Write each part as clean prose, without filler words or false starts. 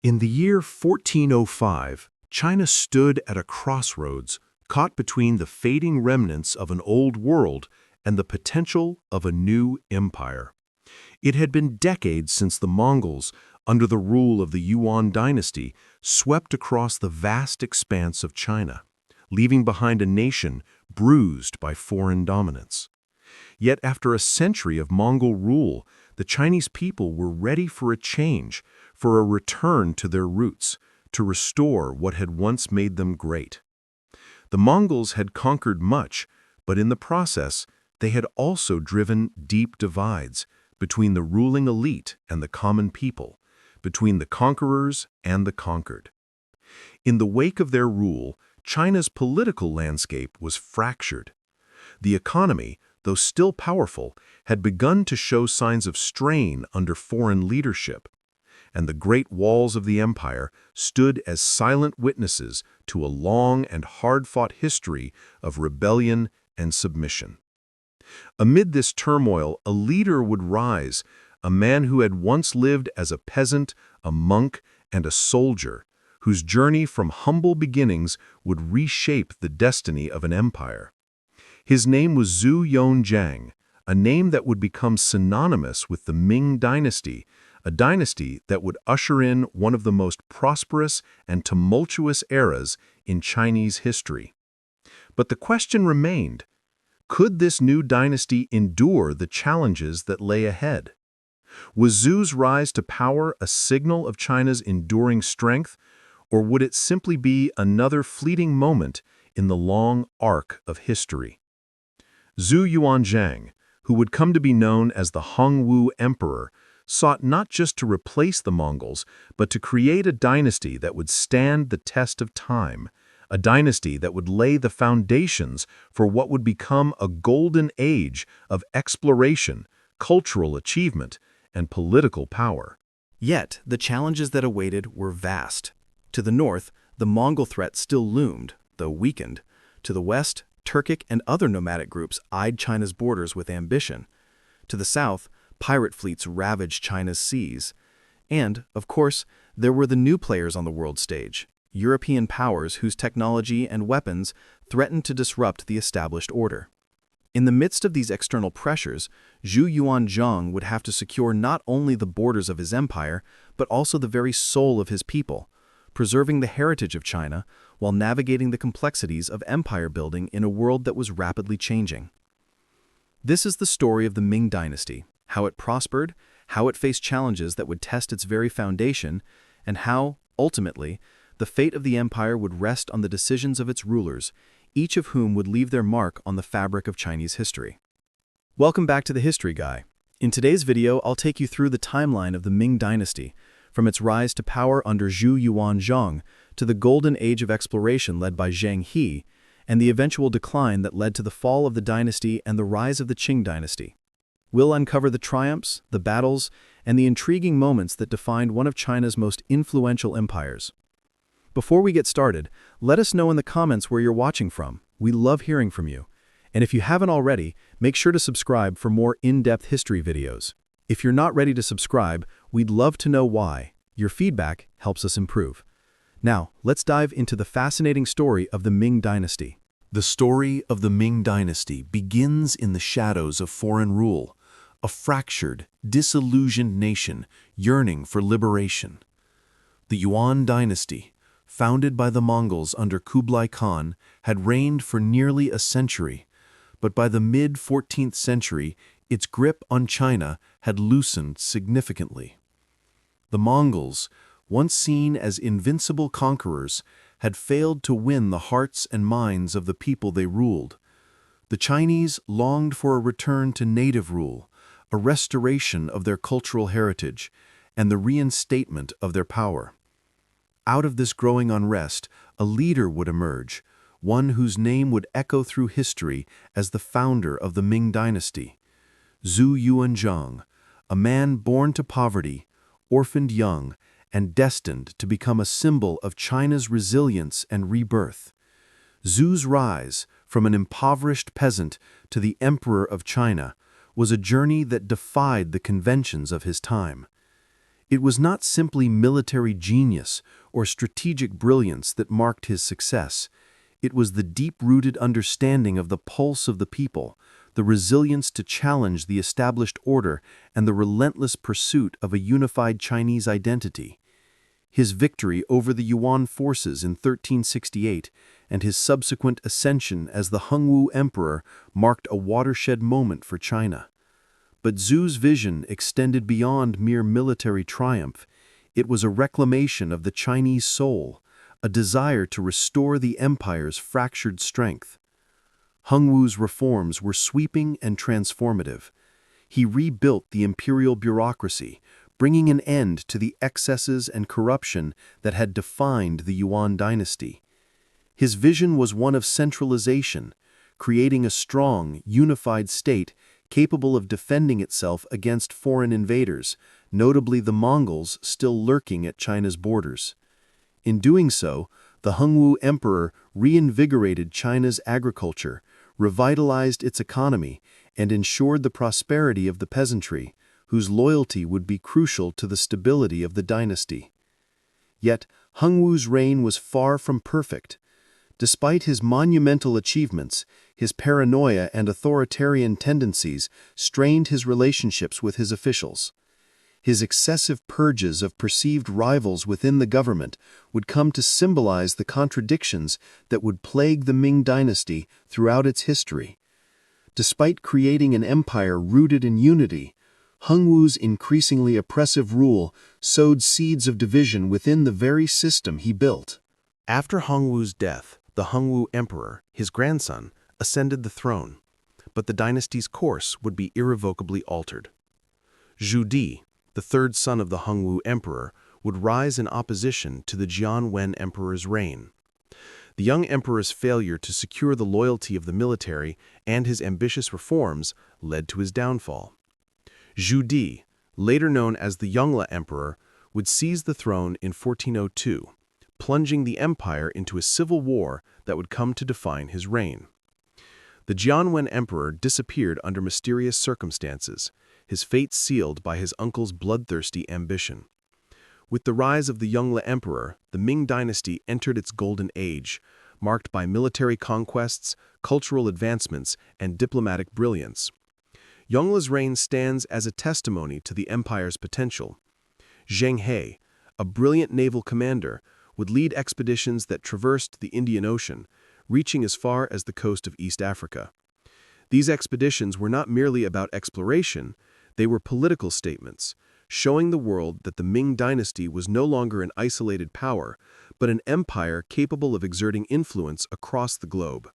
In the year 1405, China stood at a crossroads, caught between the fading remnants of an old world and the potential of a new empire. It had been decades since the Mongols, under the rule of the Yuan Dynasty, swept across the vast expanse of China, leaving behind a nation bruised by foreign dominance. Yet after a century of Mongol rule, the Chinese people were ready for a change, for a return to their roots, to restore what had once made them great. The Mongols had conquered much, but in the process, they had also driven deep divides between the ruling elite and the common people, between the conquerors and the conquered. In the wake of their rule, China's political landscape was fractured. The economy, though still powerful, had begun to show signs of strain under foreign leadership, and the great walls of the empire stood as silent witnesses to a long and hard-fought history of rebellion and submission. Amid this turmoil, a leader would rise, a man who had once lived as a peasant, a monk, and a soldier, whose journey from humble beginnings would reshape the destiny of an empire. His name was Zhu Yuanzhang, a name that would become synonymous with the Ming Dynasty, a dynasty that would usher in one of the most prosperous and tumultuous eras in Chinese history. But the question remained, could this new dynasty endure the challenges that lay ahead? Was Zhu's rise to power a signal of China's enduring strength, or would it simply be another fleeting moment in the long arc of history? Zhu Yuanzhang, who would come to be known as the Hongwu Emperor, sought not just to replace the Mongols, but to create a dynasty that would stand the test of time, a dynasty that would lay the foundations for what would become a golden age of exploration, cultural achievement, and political power. Yet, the challenges that awaited were vast. To the north, the Mongol threat still loomed, though weakened. To the west, Turkic and other nomadic groups eyed China's borders with ambition. To the south, pirate fleets ravaged China's seas. And, of course, there were the new players on the world stage, European powers whose technology and weapons threatened to disrupt the established order. In the midst of these external pressures, Zhu Yuanzhang would have to secure not only the borders of his empire, but also the very soul of his people, preserving the heritage of China while navigating the complexities of empire building in a world that was rapidly changing. This is the story of the Ming Dynasty, how it prospered, how it faced challenges that would test its very foundation, and how, ultimately, the fate of the empire would rest on the decisions of its rulers, each of whom would leave their mark on the fabric of Chinese history. Welcome back to the History Guy. In today's video, I'll take you through the timeline of the Ming Dynasty, from its rise to power under Zhu Yuanzhang to the golden age of exploration led by Zheng He, and the eventual decline that led to the fall of the dynasty and the rise of the Qing dynasty. We'll uncover the triumphs, the battles, and the intriguing moments that defined one of China's most influential empires. Before we get started, let us know in the comments where you're watching from. We love hearing from you. And if you haven't already, make sure to subscribe for more in-depth history videos. If you're not ready to subscribe, we'd love to know why. Your feedback helps us improve. Now, let's dive into the fascinating story of the Ming Dynasty. The story of the Ming Dynasty begins in the shadows of foreign rule, a fractured, disillusioned nation yearning for liberation. The Yuan Dynasty, founded by the Mongols under Kublai Khan, had reigned for nearly a century, but by the mid-14th century, its grip on China had loosened significantly. The Mongols, once seen as invincible conquerors, had failed to win the hearts and minds of the people they ruled. The Chinese longed for a return to native rule, a restoration of their cultural heritage, and the reinstatement of their power. Out of this growing unrest, a leader would emerge, one whose name would echo through history as the founder of the Ming Dynasty, Zhu Yuanzhang, a man born to poverty, orphaned young, and destined to become a symbol of China's resilience and rebirth. Zhu's rise, from an impoverished peasant to the Emperor of China, was a journey that defied the conventions of his time. It was not simply military genius or strategic brilliance that marked his success. It was the deep-rooted understanding of the pulse of the people, the resilience to challenge the established order, and the relentless pursuit of a unified Chinese identity. His victory over the Yuan forces in 1368 and his subsequent ascension as the Hongwu Emperor marked a watershed moment for China. But Zhu's vision extended beyond mere military triumph. It was a reclamation of the Chinese soul, a desire to restore the empire's fractured strength. Hongwu's reforms were sweeping and transformative. He rebuilt the imperial bureaucracy, bringing an end to the excesses and corruption that had defined the Yuan dynasty. His vision was one of centralization, creating a strong, unified state capable of defending itself against foreign invaders, notably the Mongols still lurking at China's borders. In doing so, the Hongwu Emperor reinvigorated China's agriculture, revitalized its economy, and ensured the prosperity of the peasantry, whose loyalty would be crucial to the stability of the dynasty. Yet, Hongwu's reign was far from perfect. Despite his monumental achievements, his paranoia and authoritarian tendencies strained his relationships with his officials. His excessive purges of perceived rivals within the government would come to symbolize the contradictions that would plague the Ming Dynasty throughout its history. Despite creating an empire rooted in unity, Hongwu's increasingly oppressive rule sowed seeds of division within the very system he built. After Hongwu's death, the Hongwu Emperor, his grandson, ascended the throne, but the dynasty's course would be irrevocably altered. Zhu Di, the third son of the Hongwu Emperor, would rise in opposition to the Yuan Emperor's reign. The young emperor's failure to secure the loyalty of the military and his ambitious reforms led to his downfall. Zhu Di, later known as the Yongle Emperor, would seize the throne in 1402, plunging the empire into a civil war that would come to define his reign. The Yuan Emperor disappeared under mysterious circumstances, his fate sealed by his uncle's bloodthirsty ambition. With the rise of the Yongle Emperor, the Ming Dynasty entered its golden age, marked by military conquests, cultural advancements, and diplomatic brilliance. Yongle's reign stands as a testimony to the empire's potential. Zheng He, a brilliant naval commander, would lead expeditions that traversed the Indian Ocean, reaching as far as the coast of East Africa. These expeditions were not merely about exploration, they were political statements, showing the world that the Ming Dynasty was no longer an isolated power, but an empire capable of exerting influence across the globe.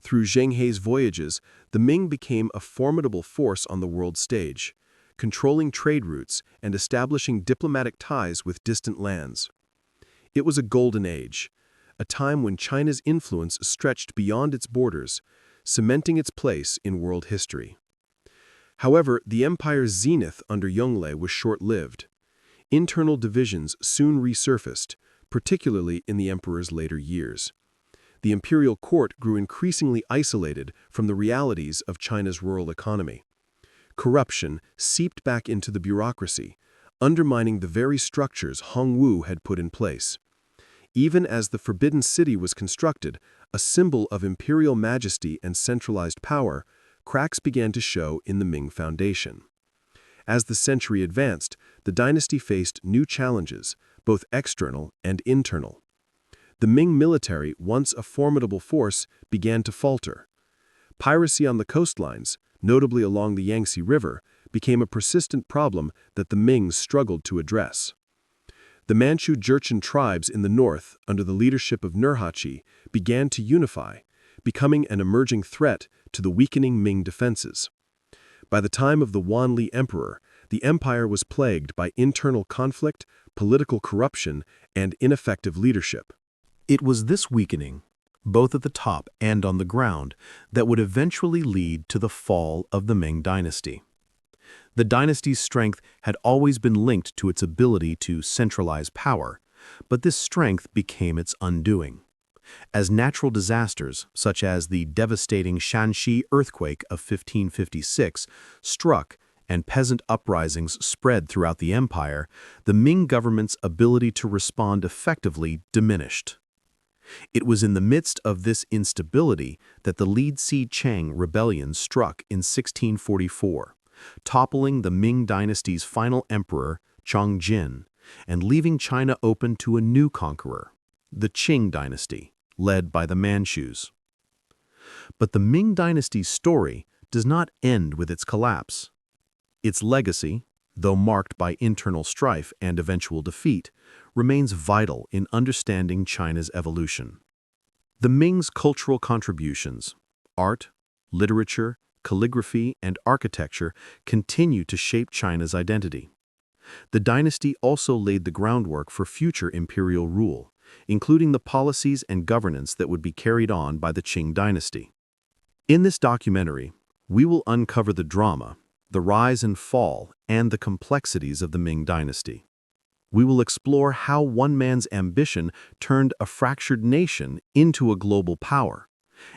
Through Zheng He's voyages, the Ming became a formidable force on the world stage, controlling trade routes and establishing diplomatic ties with distant lands. It was a golden age, a time when China's influence stretched beyond its borders, cementing its place in world history. However, the empire's zenith under Yongle was short-lived. Internal divisions soon resurfaced, particularly in the emperor's later years. The imperial court grew increasingly isolated from the realities of China's rural economy. Corruption seeped back into the bureaucracy, undermining the very structures Hongwu had put in place. Even as the Forbidden City was constructed, a symbol of imperial majesty and centralized power, cracks began to show in the Ming foundation. As the century advanced, the dynasty faced new challenges, both external and internal. The Ming military, once a formidable force, began to falter. Piracy on the coastlines, notably along the Yangtze River, became a persistent problem that the Mings struggled to address. The Manchu Jurchen tribes in the north, under the leadership of Nurhaci, began to unify, becoming an emerging threat to the weakening Ming defenses. By the time of the Wanli Emperor, the empire was plagued by internal conflict, political corruption, and ineffective leadership. It was this weakening, both at the top and on the ground, that would eventually lead to the fall of the Ming Dynasty. The dynasty's strength had always been linked to its ability to centralize power, but this strength became its undoing. As natural disasters, such as the devastating Shanxi earthquake of 1556, struck and peasant uprisings spread throughout the empire, the Ming government's ability to respond effectively diminished. It was in the midst of this instability that the Lizi Cheng rebellion struck in 1644, toppling the Ming Dynasty's final emperor, Chongjin, and leaving China open to a new conqueror, the Qing Dynasty, led by the Manchus. But the Ming Dynasty's story does not end with its collapse. Its legacy, though marked by internal strife and eventual defeat, remains vital in understanding China's evolution. The Ming's cultural contributions, art, literature, calligraphy, and architecture continue to shape China's identity. The dynasty also laid the groundwork for future imperial rule, including the policies and governance that would be carried on by the Qing dynasty. In this documentary, we will uncover the drama, the rise and fall, and the complexities of the Ming dynasty. We will explore how one man's ambition turned a fractured nation into a global power,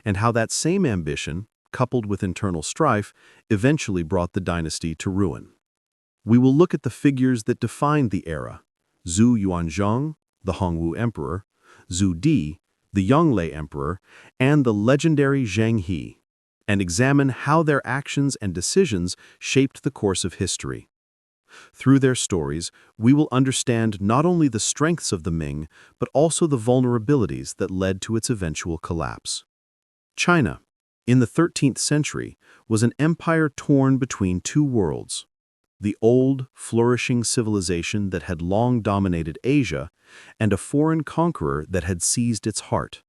and how that same ambition, coupled with internal strife, eventually brought the dynasty to ruin. We will look at the figures that defined the era: Zhu Yuanzhang, the Hongwu Emperor; Zhu Di, the Yongle Emperor; and the legendary Zheng He, and examine how their actions and decisions shaped the course of history. Through their stories, we will understand not only the strengths of the Ming, but also the vulnerabilities that led to its eventual collapse. China, in the 13th century, was an empire torn between two worlds: the old, flourishing civilization that had long dominated Asia, and a foreign conqueror that had seized its heart.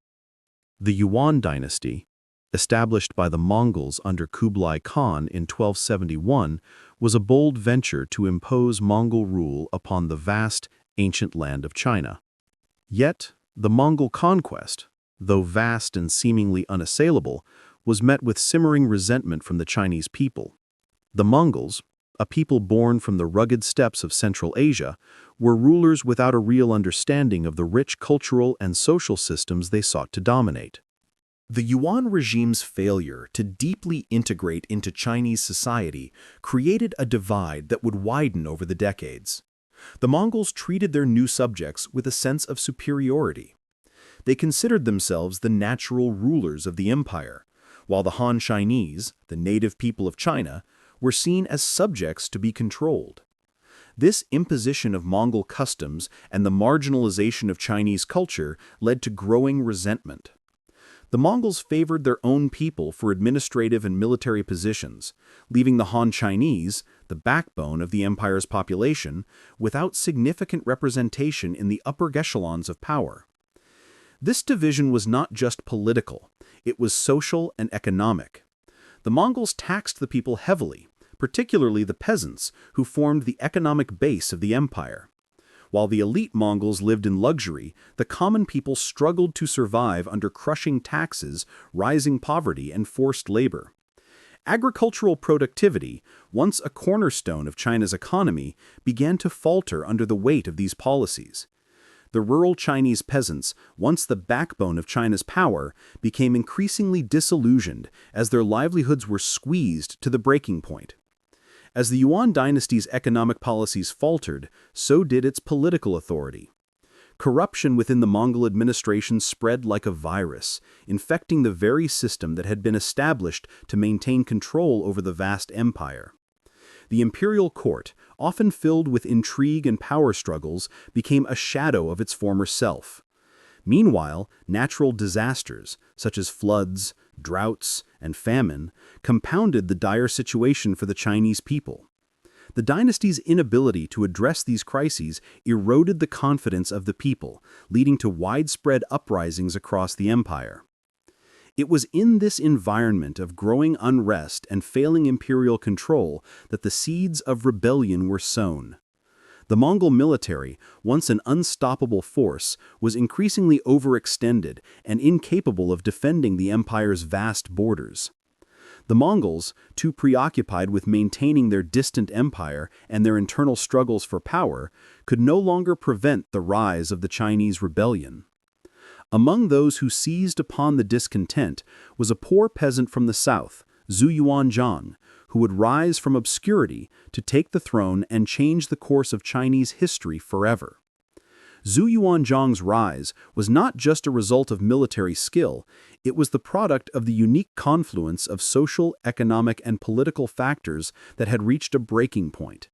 The Yuan Dynasty, established by the Mongols under Kublai Khan in 1271, was a bold venture to impose Mongol rule upon the vast, ancient land of China. Yet, the Mongol conquest, though vast and seemingly unassailable, was met with simmering resentment from the Chinese people. The Mongols, a people born from the rugged steppes of Central Asia, were rulers without a real understanding of the rich cultural and social systems they sought to dominate. The Yuan regime's failure to deeply integrate into Chinese society created a divide that would widen over the decades. The Mongols treated their new subjects with a sense of superiority. They considered themselves the natural rulers of the empire, while the Han Chinese, the native people of China, were seen as subjects to be controlled. This imposition of Mongol customs and the marginalization of Chinese culture led to growing resentment. The Mongols favored their own people for administrative and military positions, leaving the Han Chinese, the backbone of the empire's population, without significant representation in the upper echelons of power. This division was not just political, it was social and economic. The Mongols taxed the people heavily, particularly the peasants, who formed the economic base of the empire. While the elite Mongols lived in luxury, the common people struggled to survive under crushing taxes, rising poverty, and forced labor. Agricultural productivity, once a cornerstone of China's economy, began to falter under the weight of these policies. The rural Chinese peasants, once the backbone of China's power, became increasingly disillusioned as their livelihoods were squeezed to the breaking point. As the Yuan dynasty's economic policies faltered, so did its political authority. Corruption within the Mongol administration spread like a virus, infecting the very system that had been established to maintain control over the vast empire. The imperial court, often filled with intrigue and power struggles, became a shadow of its former self. Meanwhile, natural disasters, such as floods, droughts, and famine, compounded the dire situation for the Chinese people. The dynasty's inability to address these crises eroded the confidence of the people, leading to widespread uprisings across the empire. It was in this environment of growing unrest and failing imperial control that the seeds of rebellion were sown. The Mongol military, once an unstoppable force, was increasingly overextended and incapable of defending the empire's vast borders. The Mongols, too preoccupied with maintaining their distant empire and their internal struggles for power, could no longer prevent the rise of the Chinese rebellion. Among those who seized upon the discontent was a poor peasant from the south, Zhu Yuanzhang, who would rise from obscurity to take the throne and change the course of Chinese history forever. Zhu Yuanzhang's rise was not just a result of military skill, it was the product of the unique confluence of social, economic, and political factors that had reached a breaking point.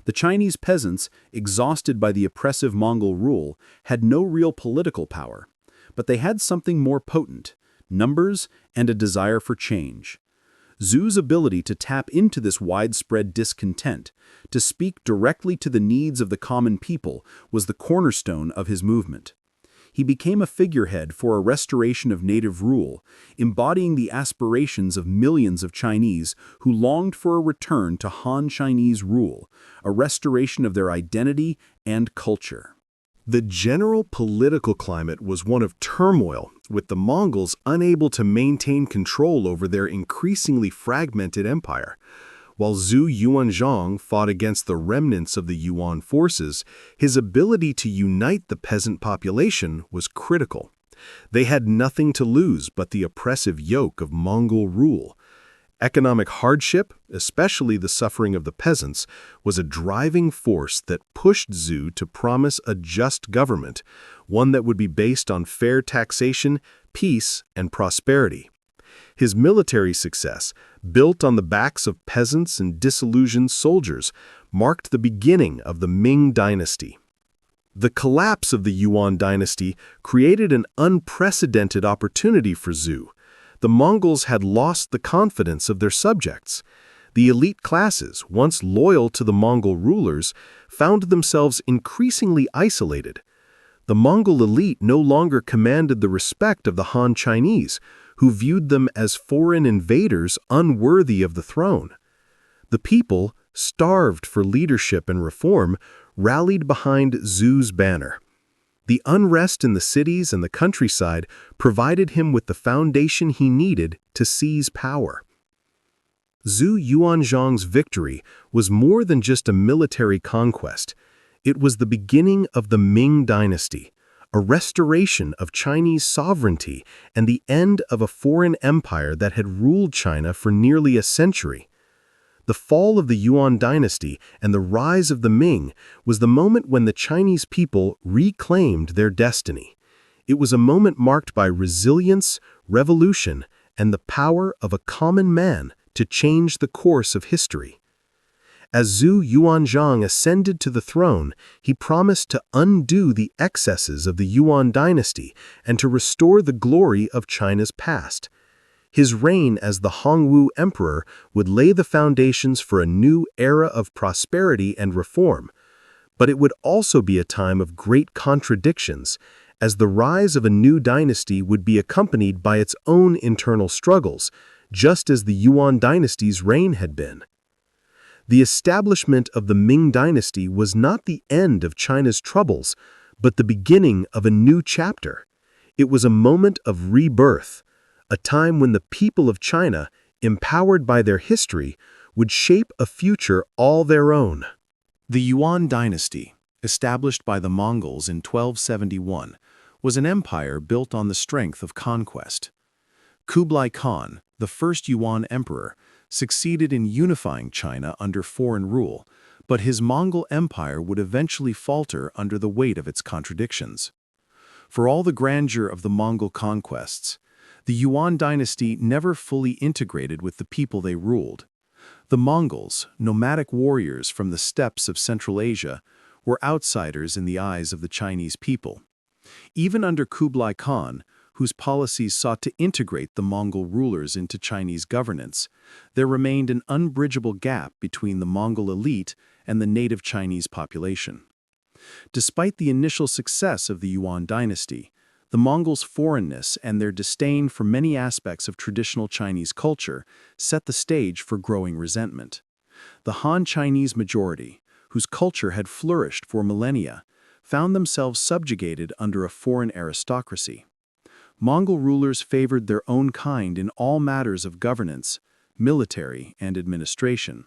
The Chinese peasants, exhausted by the oppressive Mongol rule, had no real political power, but they had something more potent: numbers and a desire for change. Zhu's ability to tap into this widespread discontent, to speak directly to the needs of the common people, was the cornerstone of his movement. He became a figurehead for a restoration of native rule, embodying the aspirations of millions of Chinese who longed for a return to Han Chinese rule, a restoration of their identity and culture. The general political climate was one of turmoil, with the Mongols unable to maintain control over their increasingly fragmented empire. While Zhu Yuanzhang fought against the remnants of the Yuan forces, his ability to unite the peasant population was critical. They had nothing to lose but the oppressive yoke of Mongol rule. Economic hardship, especially the suffering of the peasants, was a driving force that pushed Zhu to promise a just government, one that would be based on fair taxation, peace, and prosperity. His military success, built on the backs of peasants and disillusioned soldiers, marked the beginning of the Ming Dynasty. The collapse of the Yuan Dynasty created an unprecedented opportunity for Zhu. The Mongols had lost the confidence of their subjects. The elite classes, once loyal to the Mongol rulers, found themselves increasingly isolated. The Mongol elite no longer commanded the respect of the Han Chinese, who viewed them as foreign invaders unworthy of the throne. The people, starved for leadership and reform, rallied behind Zhu's banner. The unrest in the cities and the countryside provided him with the foundation he needed to seize power. Zhu Yuanzhang's victory was more than just a military conquest. It was the beginning of the Ming Dynasty, a restoration of Chinese sovereignty and the end of a foreign empire that had ruled China for nearly a century. The fall of the Yuan Dynasty and the rise of the Ming was the moment when the Chinese people reclaimed their destiny. It was a moment marked by resilience, revolution, and the power of a common man to change the course of history. As Zhu Yuanzhang ascended to the throne, he promised to undo the excesses of the Yuan Dynasty and to restore the glory of China's past. His reign as the Hongwu Emperor would lay the foundations for a new era of prosperity and reform. But it would also be a time of great contradictions, as the rise of a new dynasty would be accompanied by its own internal struggles, just as the Yuan Dynasty's reign had been. The establishment of the Ming Dynasty was not the end of China's troubles, but the beginning of a new chapter. It was a moment of rebirth, a time when the people of China, empowered by their history, would shape a future all their own. The Yuan Dynasty, established by the Mongols in 1271, was an empire built on the strength of conquest. Kublai Khan, the first Yuan emperor, succeeded in unifying China under foreign rule, but his Mongol empire would eventually falter under the weight of its contradictions. For all the grandeur of the Mongol conquests, the Yuan dynasty never fully integrated with the people they ruled. The Mongols, nomadic warriors from the steppes of Central Asia, were outsiders in the eyes of the Chinese people. Even under Kublai Khan, whose policies sought to integrate the Mongol rulers into Chinese governance, there remained an unbridgeable gap between the Mongol elite and the native Chinese population. Despite the initial success of the Yuan dynasty, the Mongols' foreignness and their disdain for many aspects of traditional Chinese culture set the stage for growing resentment. The Han Chinese majority, whose culture had flourished for millennia, found themselves subjugated under a foreign aristocracy. Mongol rulers favored their own kind in all matters of governance, military, and administration,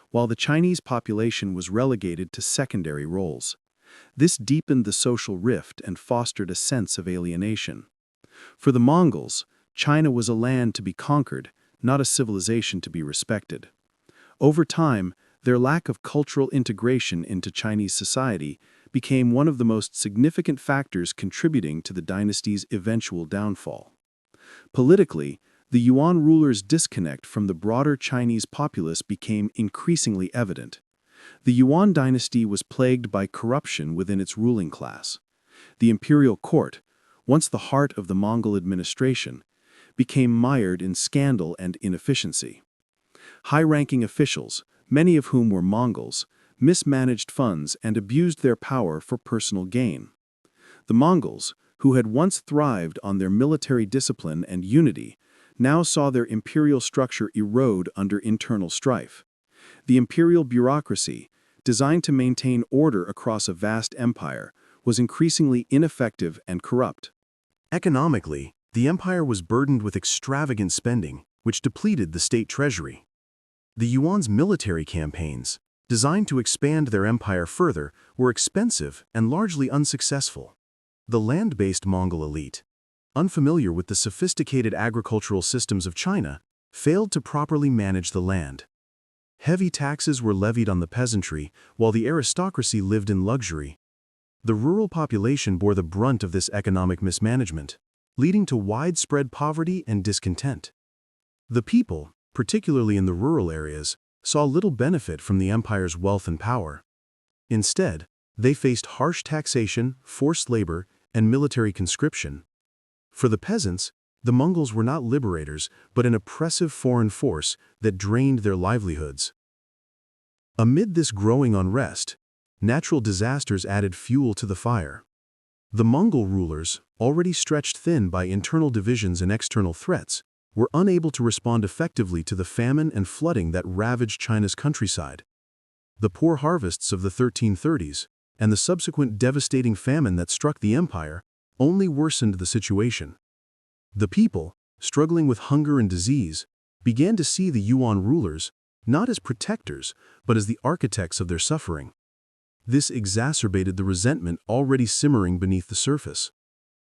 while the Chinese population was relegated to secondary roles. This deepened the social rift and fostered a sense of alienation. For the Mongols, China was a land to be conquered, not a civilization to be respected. Over time, their lack of cultural integration into Chinese society became one of the most significant factors contributing to the dynasty's eventual downfall. Politically, the Yuan rulers' disconnect from the broader Chinese populace became increasingly evident. The Yuan dynasty was plagued by corruption within its ruling class. The imperial court, once the heart of the Mongol administration, became mired in scandal and inefficiency. High-ranking officials, many of whom were Mongols, mismanaged funds and abused their power for personal gain. The Mongols, who had once thrived on their military discipline and unity, now saw their imperial structure erode under internal strife. The imperial bureaucracy, designed to maintain order across a vast empire, was increasingly ineffective and corrupt. Economically, the empire was burdened with extravagant spending, which depleted the state treasury. The Yuan's military campaigns, designed to expand their empire further, were expensive and largely unsuccessful. The land-based Mongol elite, unfamiliar with the sophisticated agricultural systems of China, failed to properly manage the land. Heavy taxes were levied on the peasantry, while the aristocracy lived in luxury. The rural population bore the brunt of this economic mismanagement, leading to widespread poverty and discontent. The people, particularly in the rural areas, saw little benefit from the empire's wealth and power. Instead, they faced harsh taxation, forced labor, and military conscription. For the peasants, the Mongols were not liberators, but an oppressive foreign force that drained their livelihoods. Amid this growing unrest, natural disasters added fuel to the fire. The Mongol rulers, already stretched thin by internal divisions and external threats, were unable to respond effectively to the famine and flooding that ravaged China's countryside. The poor harvests of the 1330s and the subsequent devastating famine that struck the empire only worsened the situation. The people, struggling with hunger and disease, began to see the Yuan rulers not as protectors, but as the architects of their suffering. This exacerbated the resentment already simmering beneath the surface.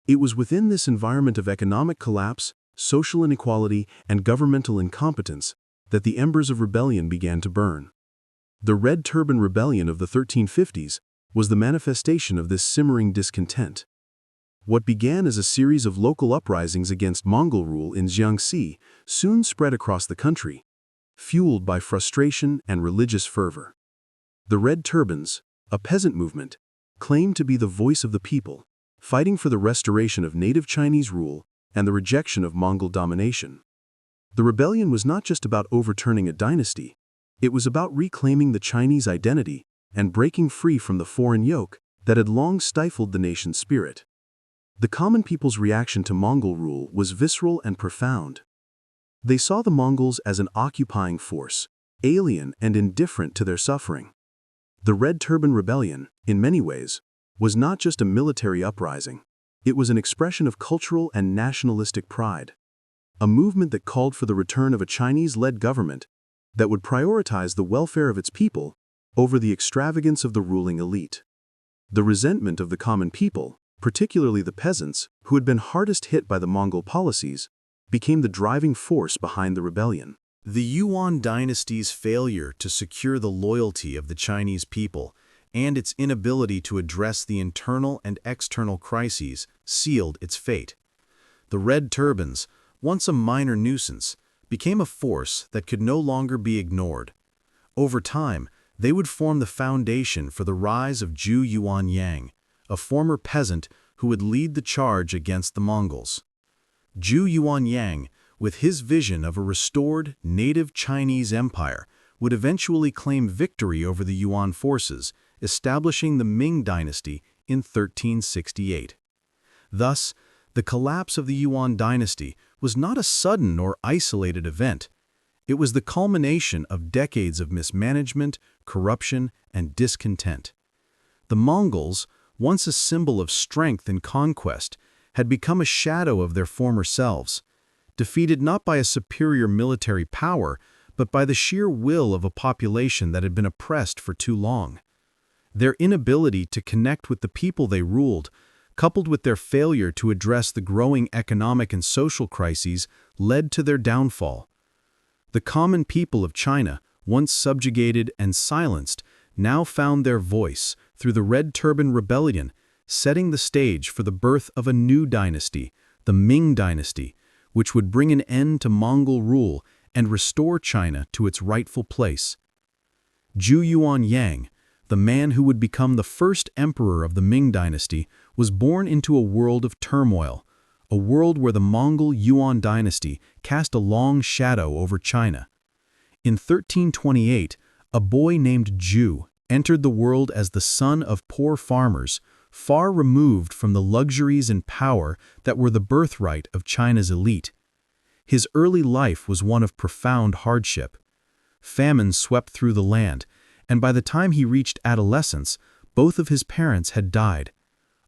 It was within this environment of economic collapse, social inequality, and governmental incompetence that the embers of rebellion began to burn. The Red Turban Rebellion of the 1350s was the manifestation of this simmering discontent. What began as a series of local uprisings against Mongol rule in Jiangxi soon spread across the country, fueled by frustration and religious fervor. The Red Turbans, a peasant movement, claimed to be the voice of the people, fighting for the restoration of native Chinese rule and the rejection of Mongol domination. The rebellion was not just about overturning a dynasty, it was about reclaiming the Chinese identity and breaking free from the foreign yoke that had long stifled the nation's spirit. The common people's reaction to Mongol rule was visceral and profound. They saw the Mongols as an occupying force, alien and indifferent to their suffering. The Red Turban Rebellion, in many ways, was not just a military uprising. It was an expression of cultural and nationalistic pride. A movement that called for the return of a Chinese-led government that would prioritize the welfare of its people over the extravagance of the ruling elite. The resentment of the common people, particularly the peasants, who had been hardest hit by the Mongol policies, became the driving force behind the rebellion. The Yuan dynasty's failure to secure the loyalty of the Chinese people and its inability to address the internal and external crises sealed its fate. The Red Turbans, once a minor nuisance, became a force that could no longer be ignored. Over time, they would form the foundation for the rise of Zhu Yuanyang, a former peasant who would lead the charge against the Mongols. Zhu Yuanyang, with his vision of a restored native Chinese empire, would eventually claim victory over the Yuan forces, establishing the Ming Dynasty in 1368. Thus, the collapse of the Yuan dynasty was not a sudden or isolated event. It was the culmination of decades of mismanagement, corruption, and discontent. The Mongols, once a symbol of strength and conquest, had become a shadow of their former selves, defeated not by a superior military power, but by the sheer will of a population that had been oppressed for too long. Their inability to connect with the people they ruled, coupled with their failure to address the growing economic and social crises, led to their downfall. The common people of China, once subjugated and silenced, now found their voice through the Red Turban Rebellion, setting the stage for the birth of a new dynasty, the Ming Dynasty, which would bring an end to Mongol rule and restore China to its rightful place. Zhu Yuanyang, the man who would become the first emperor of the Ming Dynasty, was born into a world of turmoil, a world where the Mongol Yuan Dynasty cast a long shadow over China. In 1328, a boy named Zhu entered the world as the son of poor farmers, far removed from the luxuries and power that were the birthright of China's elite. His early life was one of profound hardship. Famine swept through the land, and by the time he reached adolescence, both of his parents had died.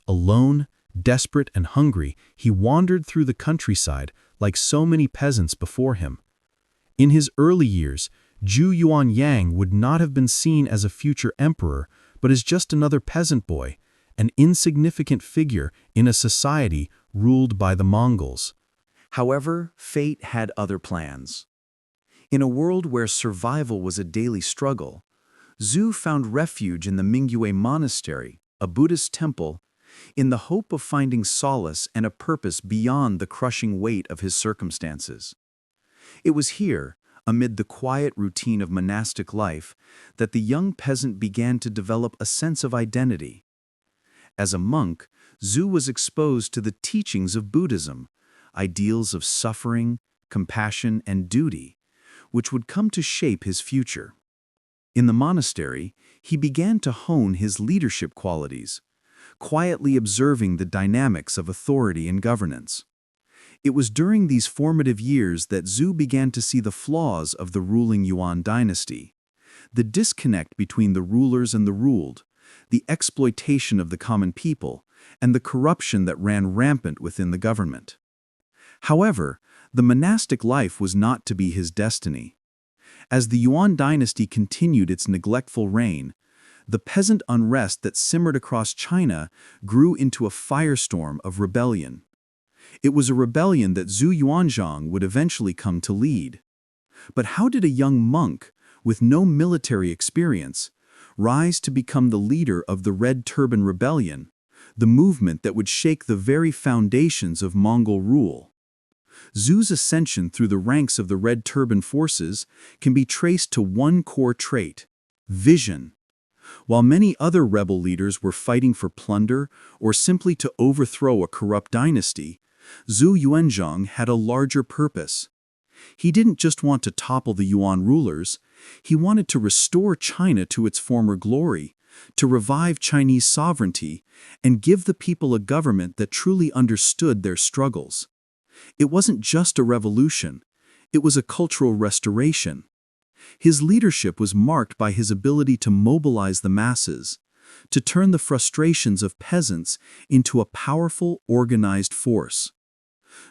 Alone, desperate and hungry, he wandered through the countryside like so many peasants before him. In his early years, Zhu Yuanyang would not have been seen as a future emperor, but as just another peasant boy, an insignificant figure in a society ruled by the Mongols. However, fate had other plans. In a world where survival was a daily struggle, Zhu found refuge in the Mingyue Monastery, a Buddhist temple, in the hope of finding solace and a purpose beyond the crushing weight of his circumstances. It was here, amid the quiet routine of monastic life, that the young peasant began to develop a sense of identity. As a monk, Zhu was exposed to the teachings of Buddhism, ideals of suffering, compassion, and duty, which would come to shape his future. In the monastery, he began to hone his leadership qualities, quietly observing the dynamics of authority and governance. It was during these formative years that Zhu began to see the flaws of the ruling Yuan dynasty, the disconnect between the rulers and the ruled, the exploitation of the common people, and the corruption that ran rampant within the government. However, the monastic life was not to be his destiny. As the Yuan dynasty continued its neglectful reign, the peasant unrest that simmered across China grew into a firestorm of rebellion. It was a rebellion that Zhu Yuanzhang would eventually come to lead. But how did a young monk, with no military experience, rise to become the leader of the Red Turban Rebellion, the movement that would shake the very foundations of Mongol rule? Zhu's ascension through the ranks of the Red Turban forces can be traced to one core trait: vision. While many other rebel leaders were fighting for plunder or simply to overthrow a corrupt dynasty, Zhu Yuanzhang had a larger purpose. He didn't just want to topple the Yuan rulers, he wanted to restore China to its former glory, to revive Chinese sovereignty, and give the people a government that truly understood their struggles. It wasn't just a revolution, it was a cultural restoration. His leadership was marked by his ability to mobilize the masses, to turn the frustrations of peasants into a powerful, organized force.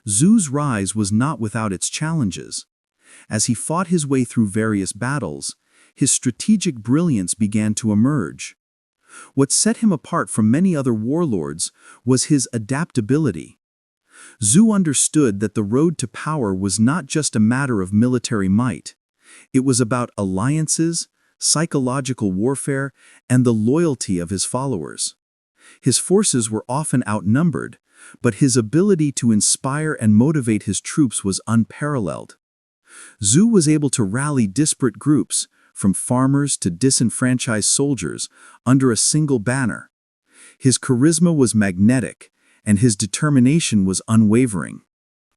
Zhu's rise was not without its challenges. As he fought his way through various battles, his strategic brilliance began to emerge. What set him apart from many other warlords was his adaptability. Zhu understood that the road to power was not just a matter of military might. It was about alliances, psychological warfare, and the loyalty of his followers. His forces were often outnumbered, but his ability to inspire and motivate his troops was unparalleled. Zhu was able to rally disparate groups, from farmers to disenfranchised soldiers, under a single banner. His charisma was magnetic, and his determination was unwavering.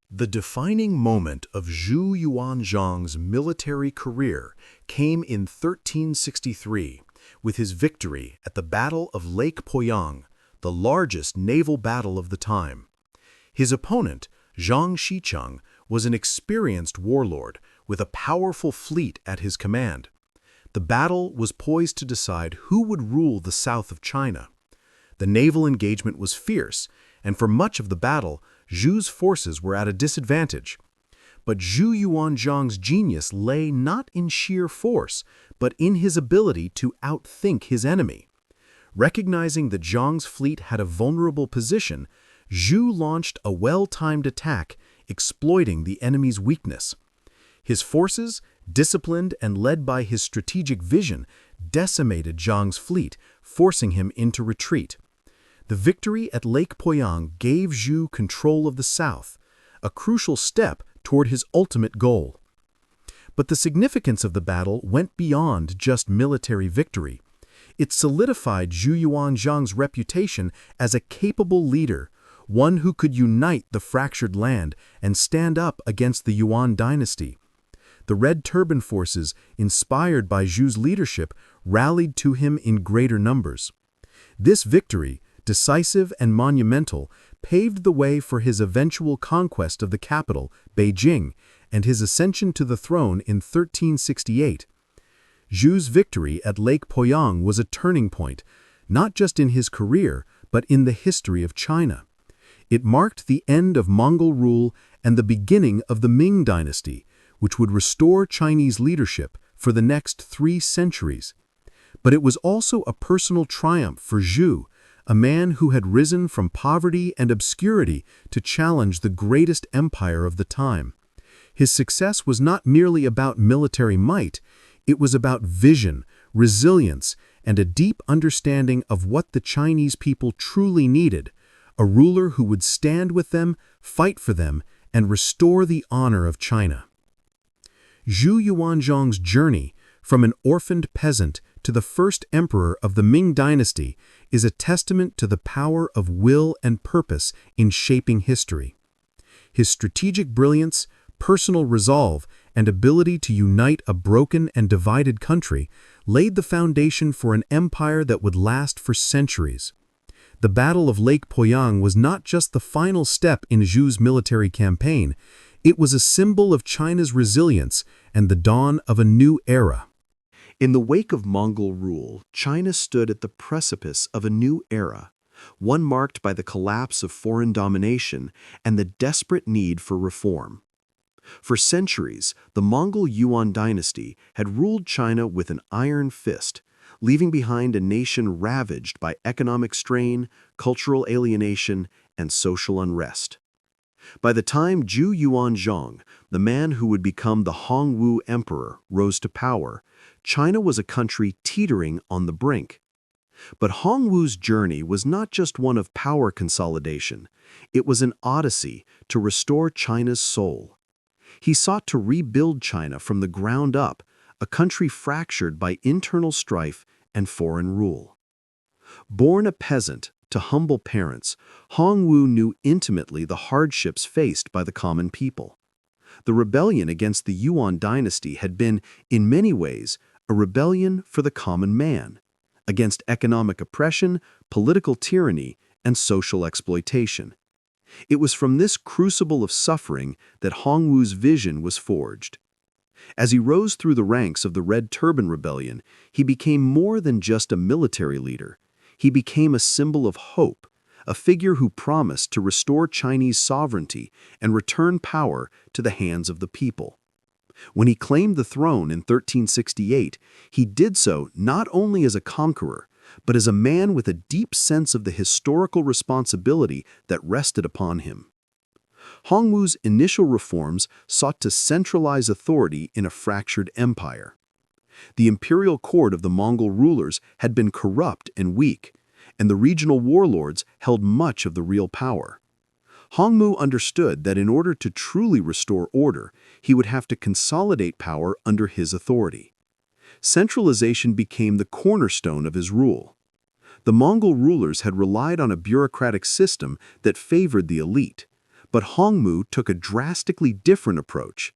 The defining moment of Zhu Yuanzhang's military career came in 1363 with his victory at the Battle of Lake Poyang, the largest naval battle of the time. His opponent, Zhang Xicheng, was an experienced warlord with a powerful fleet at his command. The battle was poised to decide who would rule the south of China. The naval engagement was fierce, and for much of the battle, Zhu's forces were at a disadvantage. But Zhu Yuanzhang's genius lay not in sheer force, but in his ability to outthink his enemy. Recognizing that Zhang's fleet had a vulnerable position, Zhu launched a well-timed attack, exploiting the enemy's weakness. His forces, Disciplined and led by his strategic vision, decimated Zhang's fleet, forcing him into retreat. The victory at Lake Poyang gave Zhu control of the south, a crucial step toward his ultimate goal. But the significance of the battle went beyond just military victory. It solidified Zhu Yuanzhang's reputation as a capable leader, one who could unite the fractured land and stand up against the Yuan dynasty. The Red Turban forces, inspired by Zhu's leadership, rallied to him in greater numbers. This victory, decisive and monumental, paved the way for his eventual conquest of the capital, Beijing, and his ascension to the throne in 1368. Zhu's victory at Lake Poyang was a turning point, not just in his career, but in the history of China. It marked the end of Mongol rule and the beginning of the Ming Dynasty, which would restore Chinese leadership for the next 3 centuries. But it was also a personal triumph for Zhu, a man who had risen from poverty and obscurity to challenge the greatest empire of the time. His success was not merely about military might, it was about vision, resilience, and a deep understanding of what the Chinese people truly needed, a ruler who would stand with them, fight for them, and restore the honor of China. Zhu Yuanzhang's journey, from an orphaned peasant to the first emperor of the Ming Dynasty, is a testament to the power of will and purpose in shaping history. His strategic brilliance, personal resolve, and ability to unite a broken and divided country laid the foundation for an empire that would last for centuries. The Battle of Lake Poyang was not just the final step in Zhu's military campaign, it was a symbol of China's resilience and the dawn of a new era. In the wake of Mongol rule, China stood at the precipice of a new era, one marked by the collapse of foreign domination and the desperate need for reform. For centuries, the Mongol Yuan Dynasty had ruled China with an iron fist, leaving behind a nation ravaged by economic strain, cultural alienation, and social unrest. By the time Zhu Yuanzhang, the man who would become the Hongwu Emperor, rose to power, China was a country teetering on the brink. But Hongwu's journey was not just one of power consolidation, it was an odyssey to restore China's soul. He sought to rebuild China from the ground up, a country fractured by internal strife and foreign rule. Born a peasant to humble parents, Hongwu knew intimately the hardships faced by the common people. The rebellion against the Yuan dynasty had been, in many ways, a rebellion for the common man, against economic oppression, political tyranny, and social exploitation. It was from this crucible of suffering that Hongwu's vision was forged. As he rose through the ranks of the Red Turban Rebellion, he became more than just a military leader. He became a symbol of hope, a figure who promised to restore Chinese sovereignty and return power to the hands of the people. When he claimed the throne in 1368, he did so not only as a conqueror, but as a man with a deep sense of the historical responsibility that rested upon him. Hongwu's initial reforms sought to centralize authority in a fractured empire. The imperial court of the Mongol rulers had been corrupt and weak, and the regional warlords held much of the real power. Hongwu understood that in order to truly restore order, he would have to consolidate power under his authority. Centralization became the cornerstone of his rule. The Mongol rulers had relied on a bureaucratic system that favored the elite, but Hongwu took a drastically different approach.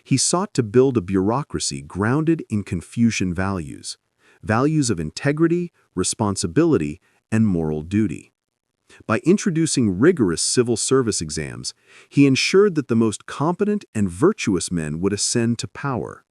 He sought to build a bureaucracy grounded in Confucian values, values of integrity, responsibility, and moral duty. By introducing rigorous civil service exams, he ensured that the most competent and virtuous men would ascend to power.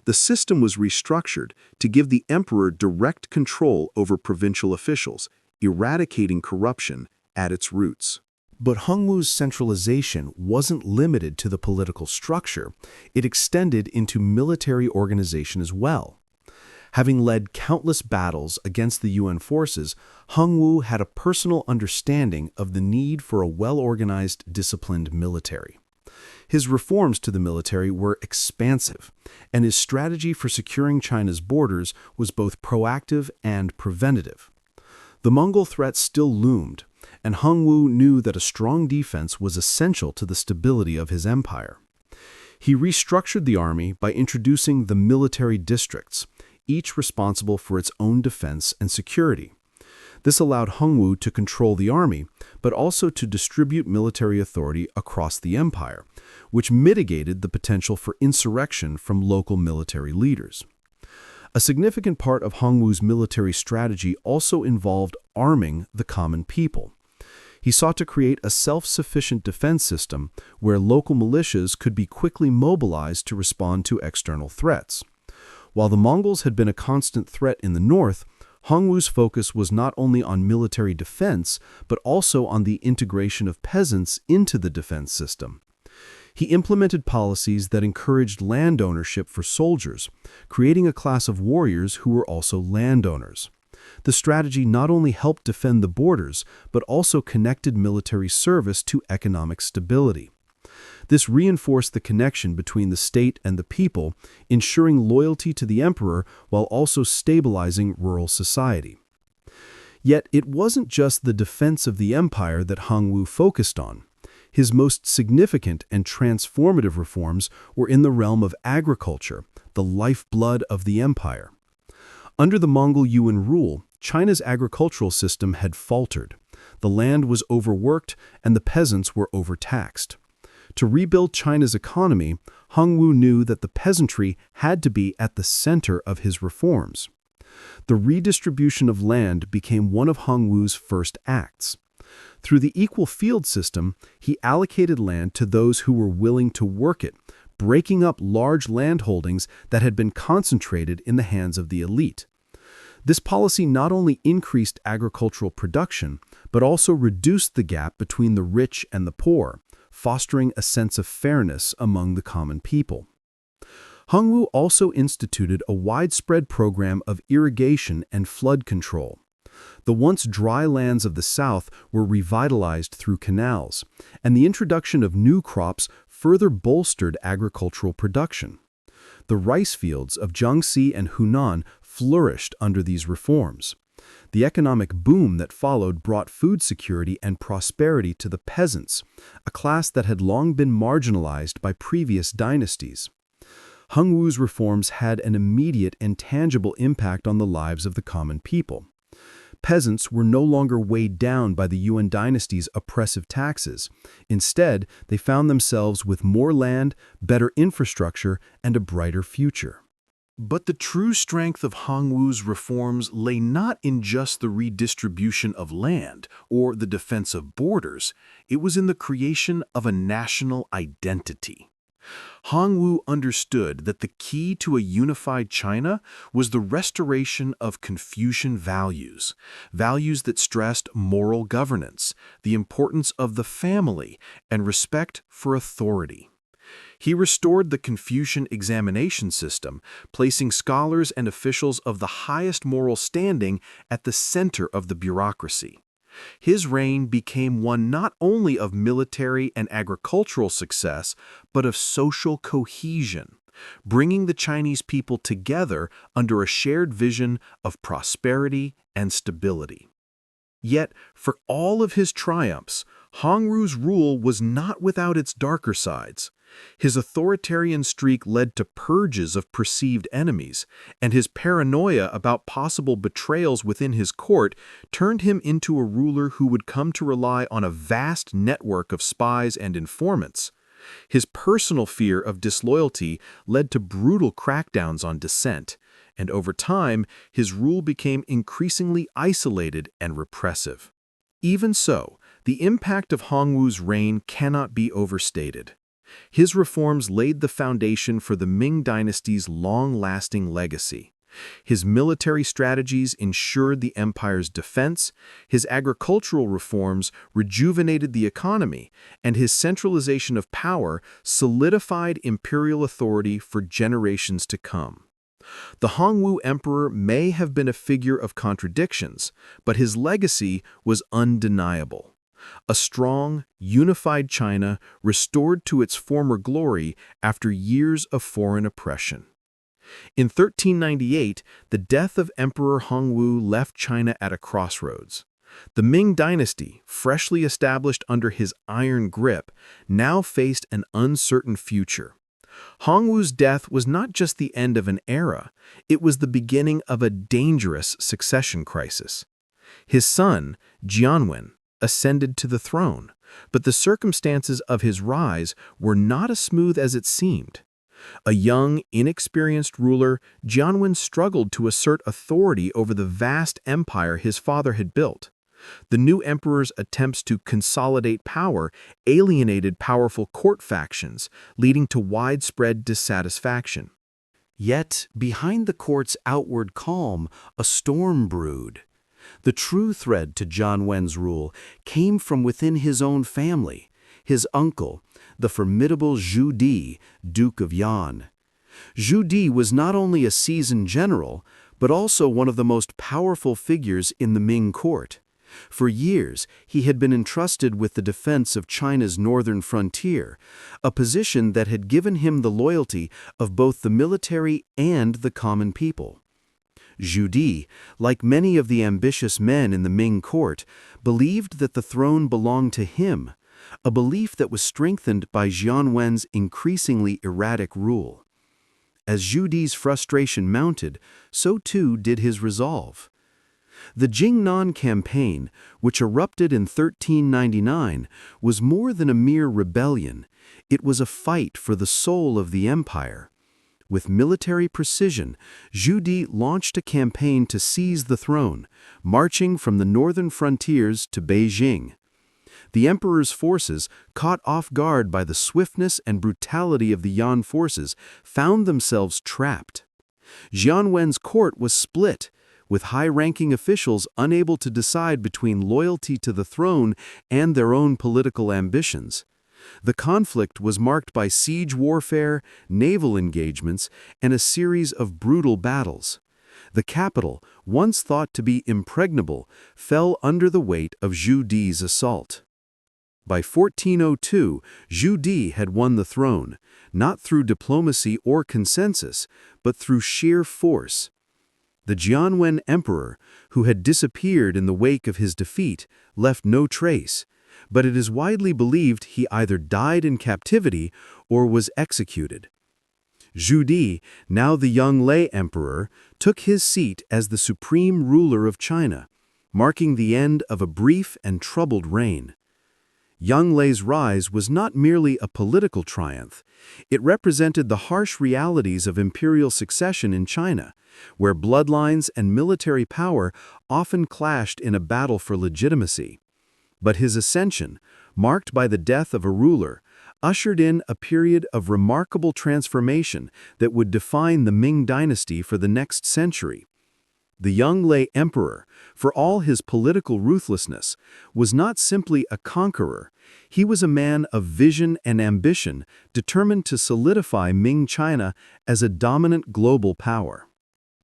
The system was restructured to give the emperor direct control over provincial officials, eradicating corruption at its roots. But Hongwu's centralization wasn't limited to the political structure. It extended into military organization as well. Having led countless battles against the Yuan forces, Hongwu had a personal understanding of the need for a well-organized, disciplined military. His reforms to the military were expansive, and his strategy for securing China's borders was both proactive and preventative. The Mongol threat still loomed, and Hongwu knew that a strong defense was essential to the stability of his empire. He restructured the army by introducing the military districts, each responsible for its own defense and security. This allowed Hongwu to control the army, but also to distribute military authority across the empire, which mitigated the potential for insurrection from local military leaders. A significant part of Hongwu's military strategy also involved arming the common people. He sought to create a self-sufficient defense system where local militias could be quickly mobilized to respond to external threats. While the Mongols had been a constant threat in the north, Hongwu's focus was not only on military defense, but also on the integration of peasants into the defense system. He implemented policies that encouraged land ownership for soldiers, creating a class of warriors who were also landowners. The strategy not only helped defend the borders, but also connected military service to economic stability. This reinforced the connection between the state and the people, ensuring loyalty to the emperor while also stabilizing rural society. Yet it wasn't just the defense of the empire that Hongwu focused on. His most significant and transformative reforms were in the realm of agriculture, the lifeblood of the empire. Under the Mongol-Yuan rule, China's agricultural system had faltered. The land was overworked and the peasants were overtaxed. To rebuild China's economy, Hongwu knew that the peasantry had to be at the center of his reforms. The redistribution of land became one of Hongwu's first acts. Through the equal field system, he allocated land to those who were willing to work it, breaking up large landholdings that had been concentrated in the hands of the elite. This policy not only increased agricultural production, but also reduced the gap between the rich and the poor, fostering a sense of fairness among the common people. Hongwu also instituted a widespread program of irrigation and flood control. The once dry lands of the south were revitalized through canals, and the introduction of new crops further bolstered agricultural production. The rice fields of Jiangxi and Hunan flourished under these reforms. The economic boom that followed brought food security and prosperity to the peasants, a class that had long been marginalized by previous dynasties. Hongwu's reforms had an immediate and tangible impact on the lives of the common people. Peasants were no longer weighed down by the Yuan dynasty's oppressive taxes. Instead, they found themselves with more land, better infrastructure, and a brighter future. But the true strength of Hongwu's reforms lay not in just the redistribution of land or the defense of borders, it was in the creation of a national identity. Hongwu understood that the key to a unified China was the restoration of Confucian values, values that stressed moral governance, the importance of the family, and respect for authority. He restored the Confucian examination system, placing scholars and officials of the highest moral standing at the center of the bureaucracy. His reign became one not only of military and agricultural success, but of social cohesion, bringing the Chinese people together under a shared vision of prosperity and stability. Yet, for all of his triumphs, Hongwu's rule was not without its darker sides. His authoritarian streak led to purges of perceived enemies, and his paranoia about possible betrayals within his court turned him into a ruler who would come to rely on a vast network of spies and informants. His personal fear of disloyalty led to brutal crackdowns on dissent, and over time, his rule became increasingly isolated and repressive. Even so, the impact of Hongwu's reign cannot be overstated. His reforms laid the foundation for the Ming Dynasty's long-lasting legacy. His military strategies ensured the empire's defense, his agricultural reforms rejuvenated the economy, and his centralization of power solidified imperial authority for generations to come. The Hongwu Emperor may have been a figure of contradictions, but his legacy was undeniable. A strong, unified China restored to its former glory after years of foreign oppression. In 1398, the death of Emperor Hongwu left China at a crossroads. The Ming Dynasty, freshly established under his iron grip, now faced an uncertain future. Hongwu's death was not just the end of an era, it was the beginning of a dangerous succession crisis. His son, Jianwen, ascended to the throne, but the circumstances of his rise were not as smooth as it seemed. A young, inexperienced ruler, Jianwen struggled to assert authority over the vast empire his father had built. The new emperor's attempts to consolidate power alienated powerful court factions, leading to widespread dissatisfaction. Yet, behind the court's outward calm, a storm brewed. The true threat to Jianwen's rule came from within his own family. His uncle, the formidable Zhu Di, Duke of Yan. Zhu Di was not only a seasoned general, but also one of the most powerful figures in the Ming court. For years, he had been entrusted with the defense of China's northern frontier, a position that had given him the loyalty of both the military and the common people. Zhu Di, like many of the ambitious men in the Ming court, believed that the throne belonged to him, a belief that was strengthened by Jianwen's increasingly erratic rule. As Zhu Di's frustration mounted, so too did his resolve. The Jingnan campaign, which erupted in 1399, was more than a mere rebellion. It was a fight for the soul of the empire. With military precision, Zhu Di launched a campaign to seize the throne, marching from the northern frontiers to Beijing. The emperor's forces, caught off guard by the swiftness and brutality of the Yan forces, found themselves trapped. Jianwen's court was split, with high-ranking officials unable to decide between loyalty to the throne and their own political ambitions. The conflict was marked by siege warfare, naval engagements, and a series of brutal battles. The capital, once thought to be impregnable, fell under the weight of Zhu Di's assault. By 1402, Zhu Di had won the throne, not through diplomacy or consensus, but through sheer force. The Jianwen Emperor, who had disappeared in the wake of his defeat, left no trace, but it is widely believed he either died in captivity or was executed. Zhu Di, now the young Lei Emperor, took his seat as the supreme ruler of China, marking the end of a brief and troubled reign. Yang Lei's rise was not merely a political triumph. It represented the harsh realities of imperial succession in China, where bloodlines and military power often clashed in a battle for legitimacy. But his ascension, marked by the death of a ruler, ushered in a period of remarkable transformation that would define the Ming Dynasty for the next century. The young Lei Emperor, for all his political ruthlessness, was not simply a conqueror. He was a man of vision and ambition, determined to solidify Ming China as a dominant global power.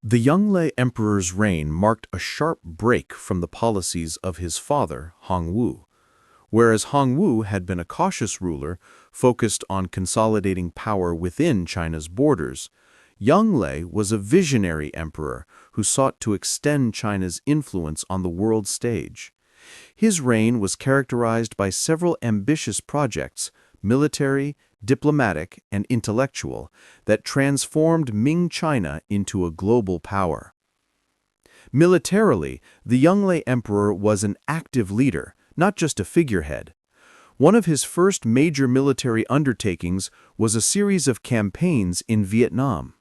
The young Lei Emperor's reign marked a sharp break from the policies of his father, Hongwu. Whereas Hongwu had been a cautious ruler focused on consolidating power within China's borders, young Lei was a visionary emperor who sought to extend China's influence on the world stage. His reign was characterized by several ambitious projects, military, diplomatic, and intellectual, that transformed Ming China into a global power. Militarily, the young Lei Emperor was an active leader, not just a figurehead. One of his first major military undertakings was a series of campaigns in Vietnam.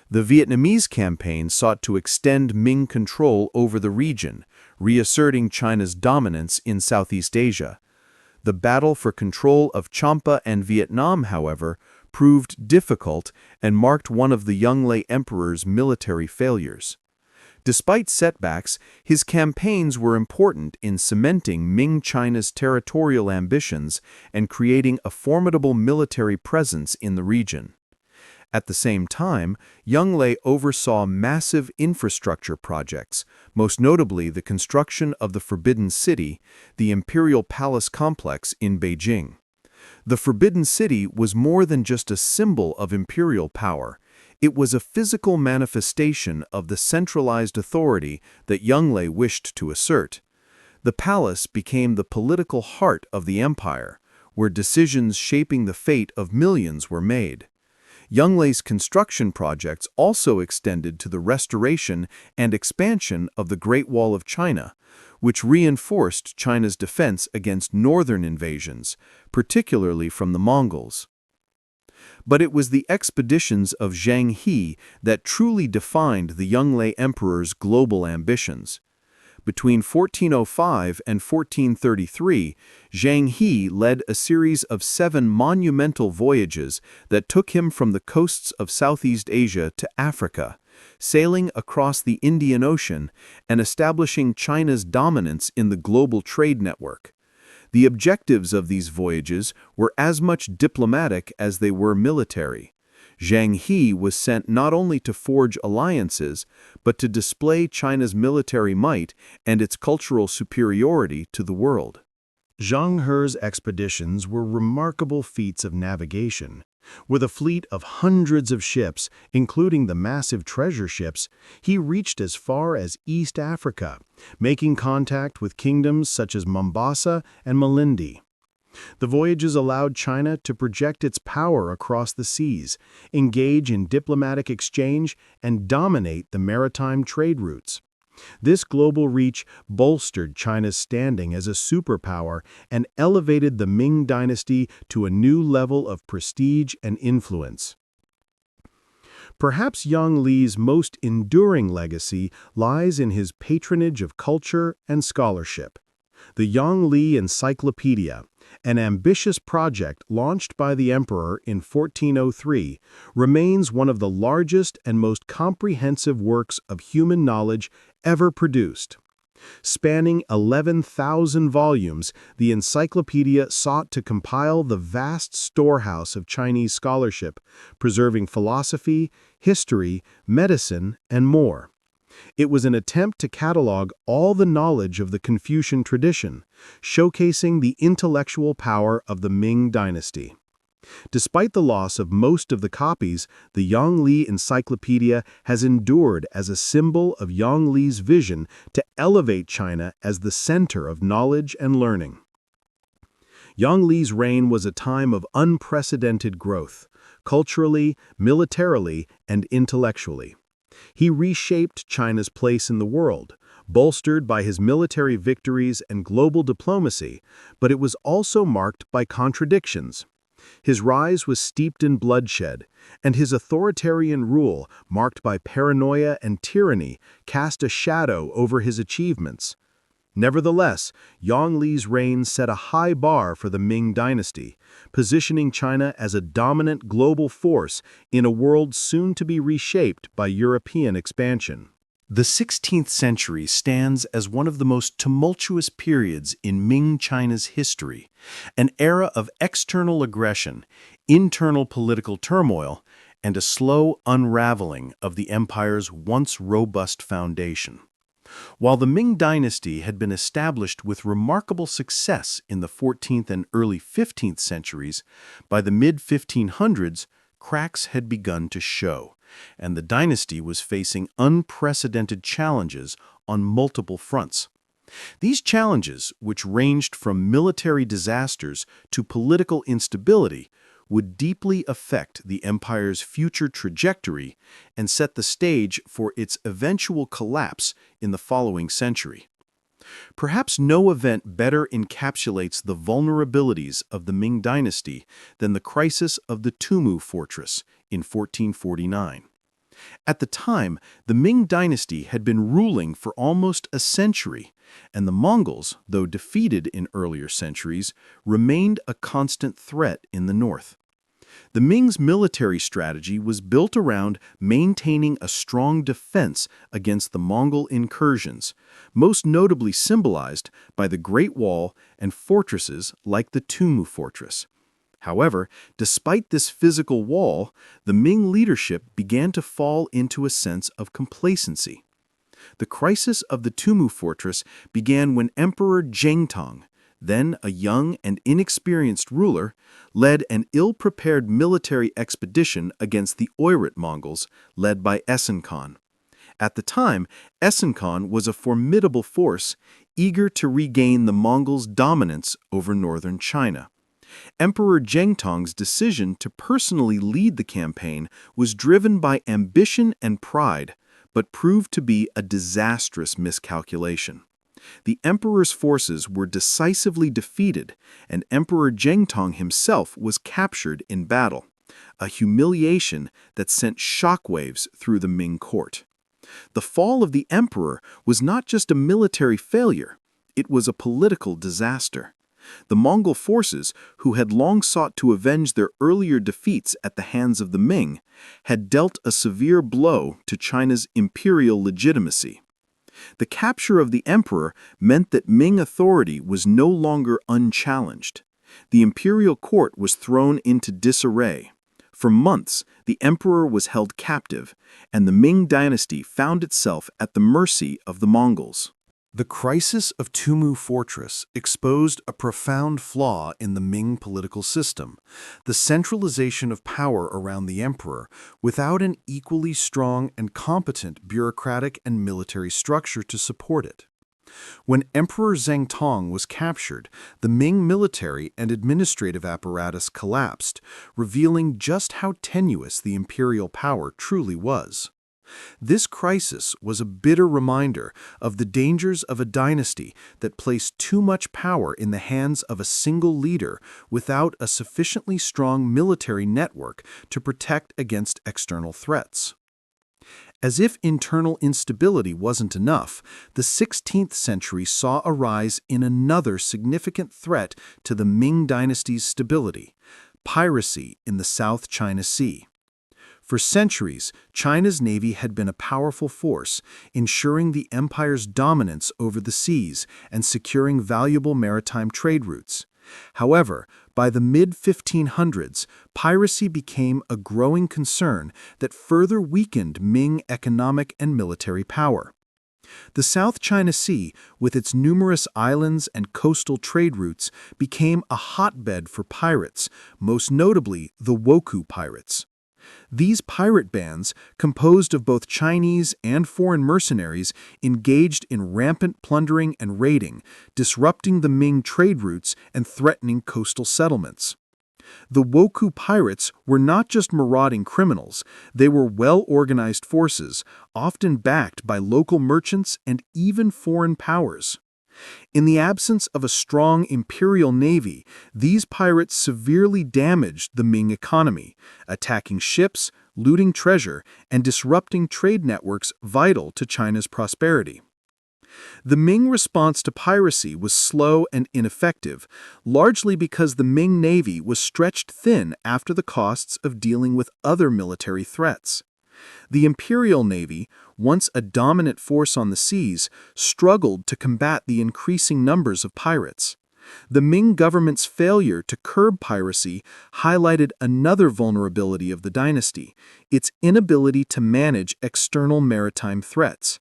The Vietnamese campaign sought to extend Ming control over the region, reasserting China's dominance in Southeast Asia. The battle for control of Champa and Vietnam, however, proved difficult and marked one of the young Lei Emperor's military failures. Despite setbacks, his campaigns were important in cementing Ming China's territorial ambitions and creating a formidable military presence in the region. At the same time, Yongle oversaw massive infrastructure projects, most notably the construction of the Forbidden City, the Imperial Palace complex in Beijing. The Forbidden City was more than just a symbol of imperial power. It was a physical manifestation of the centralized authority that Yongle wished to assert. The palace became the political heart of the empire, where decisions shaping the fate of millions were made. Yongle's construction projects also extended to the restoration and expansion of the Great Wall of China, which reinforced China's defense against northern invasions, particularly from the Mongols. But it was the expeditions of Zheng He that truly defined the Yongle Emperor's global ambitions. Between 1405 and 1433, Zheng He led a series of 7 monumental voyages that took him from the coasts of Southeast Asia to Africa, sailing across the Indian Ocean and establishing China's dominance in the global trade network. The objectives of these voyages were as much diplomatic as they were military. Zheng He was sent not only to forge alliances, but to display China's military might and its cultural superiority to the world. Zheng He's expeditions were remarkable feats of navigation. With a fleet of hundreds of ships, including the massive treasure ships, he reached as far as East Africa, making contact with kingdoms such as Mombasa and Malindi. The voyages allowed China to project its power across the seas, engage in diplomatic exchange, and dominate the maritime trade routes. This global reach bolstered China's standing as a superpower and elevated the Ming Dynasty to a new level of prestige and influence. Perhaps Yongle most enduring legacy lies in his patronage of culture and scholarship. The Yongle Encyclopedia, an ambitious project launched by the emperor in 1403, remains one of the largest and most comprehensive works of human knowledge ever produced. Spanning 11,000 volumes, the encyclopedia sought to compile the vast storehouse of Chinese scholarship, preserving philosophy, history, medicine, and more. It was an attempt to catalog all the knowledge of the Confucian tradition, showcasing the intellectual power of the Ming Dynasty. Despite the loss of most of the copies, the Yongle Encyclopedia has endured as a symbol of Yongle's vision to elevate China as the center of knowledge and learning. Yongle's reign was a time of unprecedented growth, culturally, militarily, and intellectually. He reshaped China's place in the world, bolstered by his military victories and global diplomacy, but it was also marked by contradictions. His rise was steeped in bloodshed, and his authoritarian rule, marked by paranoia and tyranny, cast a shadow over his achievements. Nevertheless, Yongle's reign set a high bar for the Ming Dynasty, positioning China as a dominant global force in a world soon to be reshaped by European expansion. The 16th century stands as one of the most tumultuous periods in Ming China's history, an era of external aggression, internal political turmoil, and a slow unraveling of the empire's once robust foundation. While the Ming Dynasty had been established with remarkable success in the 14th and early 15th centuries, by the mid-1500s, cracks had begun to show, and the dynasty was facing unprecedented challenges on multiple fronts. These challenges, which ranged from military disasters to political instability, would deeply affect the empire's future trajectory and set the stage for its eventual collapse in the following century. Perhaps no event better encapsulates the vulnerabilities of the Ming Dynasty than the crisis of the Tumu Fortress in 1449. At the time, the Ming Dynasty had been ruling for almost a century, and the Mongols, though defeated in earlier centuries, remained a constant threat in the north. The Ming's military strategy was built around maintaining a strong defense against the Mongol incursions, most notably symbolized by the Great Wall and fortresses like the Tumu Fortress. However, despite this physical wall, the Ming leadership began to fall into a sense of complacency. The crisis of the Tumu fortress began when Emperor Zheng He, then a young and inexperienced ruler, led an ill-prepared military expedition against the Oirat Mongols, led by Essen Khan. At the time, Essen Khan was a formidable force, eager to regain the Mongols' dominance over northern China. Emperor Zheng He's decision to personally lead the campaign was driven by ambition and pride, but proved to be a disastrous miscalculation. The emperor's forces were decisively defeated, and Emperor Zheng He himself was captured in battle, a humiliation that sent shockwaves through the Ming court. The fall of the emperor was not just a military failure, it was a political disaster. The Mongol forces, who had long sought to avenge their earlier defeats at the hands of the Ming, had dealt a severe blow to China's imperial legitimacy. The capture of the emperor meant that Ming authority was no longer unchallenged. The imperial court was thrown into disarray. For months, the emperor was held captive, and the Ming Dynasty found itself at the mercy of the Mongols. The crisis of Tumu Fortress exposed a profound flaw in the Ming political system, the centralization of power around the emperor without an equally strong and competent bureaucratic and military structure to support it. When Emperor Zheng He was captured, the Ming military and administrative apparatus collapsed, revealing just how tenuous the imperial power truly was. This crisis was a bitter reminder of the dangers of a dynasty that placed too much power in the hands of a single leader without a sufficiently strong military network to protect against external threats. As if internal instability wasn't enough, the 16th century saw a rise in another significant threat to the Ming dynasty's stability: piracy in the South China Sea. For centuries, China's navy had been a powerful force, ensuring the empire's dominance over the seas and securing valuable maritime trade routes. However, by the mid-1500s, piracy became a growing concern that further weakened Ming economic and military power. The South China Sea, with its numerous islands and coastal trade routes, became a hotbed for pirates, most notably the Wokou pirates. These pirate bands, composed of both Chinese and foreign mercenaries, engaged in rampant plundering and raiding, disrupting the Ming trade routes and threatening coastal settlements. The Wokou pirates were not just marauding criminals, they were well-organized forces, often backed by local merchants and even foreign powers. In the absence of a strong imperial navy, these pirates severely damaged the Ming economy, attacking ships, looting treasure, and disrupting trade networks vital to China's prosperity. The Ming response to piracy was slow and ineffective, largely because the Ming navy was stretched thin after the costs of dealing with other military threats. The imperial navy, once a dominant force on the seas, struggled to combat the increasing numbers of pirates. The Ming government's failure to curb piracy highlighted another vulnerability of the dynasty: its inability to manage external maritime threats.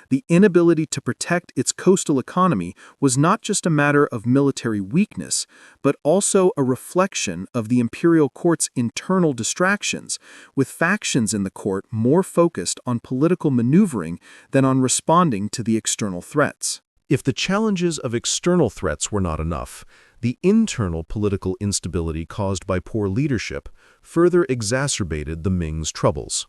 The inability to protect its coastal economy was not just a matter of military weakness, but also a reflection of the imperial court's internal distractions, with factions in the court more focused on political maneuvering than on responding to the external threats. If the challenges of external threats were not enough, the internal political instability caused by poor leadership further exacerbated the Ming's troubles.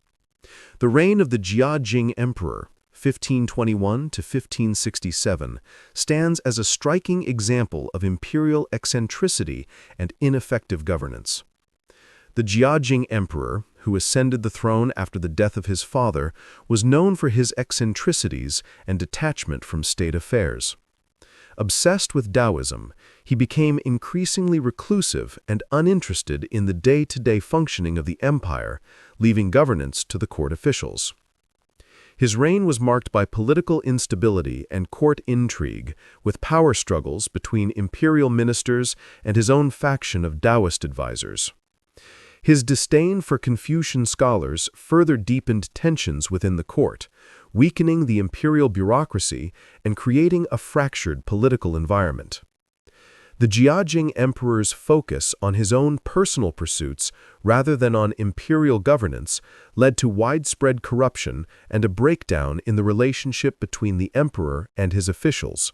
The reign of the Jing Emperor, 1521 to 1567, stands as a striking example of imperial eccentricity and ineffective governance. The Jing Emperor, who ascended the throne after the death of his father, was known for his eccentricities and detachment from state affairs. Obsessed with Taoism, he became increasingly reclusive and uninterested in the day-to-day functioning of the empire, leaving governance to the court officials. His reign was marked by political instability and court intrigue, with power struggles between imperial ministers and his own faction of Taoist advisors. His disdain for Confucian scholars further deepened tensions within the court, weakening the imperial bureaucracy and creating a fractured political environment. The Zheng Emperor's focus on his own personal pursuits rather than on imperial governance led to widespread corruption and a breakdown in the relationship between the emperor and his officials.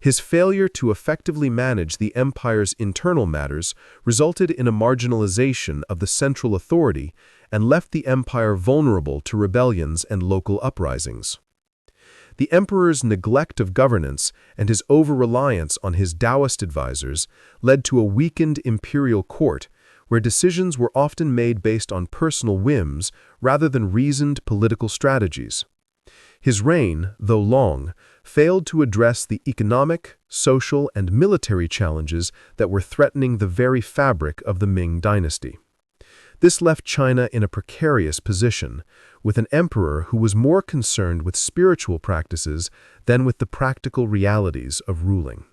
His failure to effectively manage the empire's internal matters resulted in a marginalization of the central authority and left the empire vulnerable to rebellions and local uprisings. The emperor's neglect of governance and his over-reliance on his Taoist advisors led to a weakened imperial court, where decisions were often made based on personal whims rather than reasoned political strategies. His reign, though long, failed to address the economic, social, and military challenges that were threatening the very fabric of the Ming Dynasty. This left China in a precarious position, with an emperor who was more concerned with spiritual practices than with the practical realities of ruling.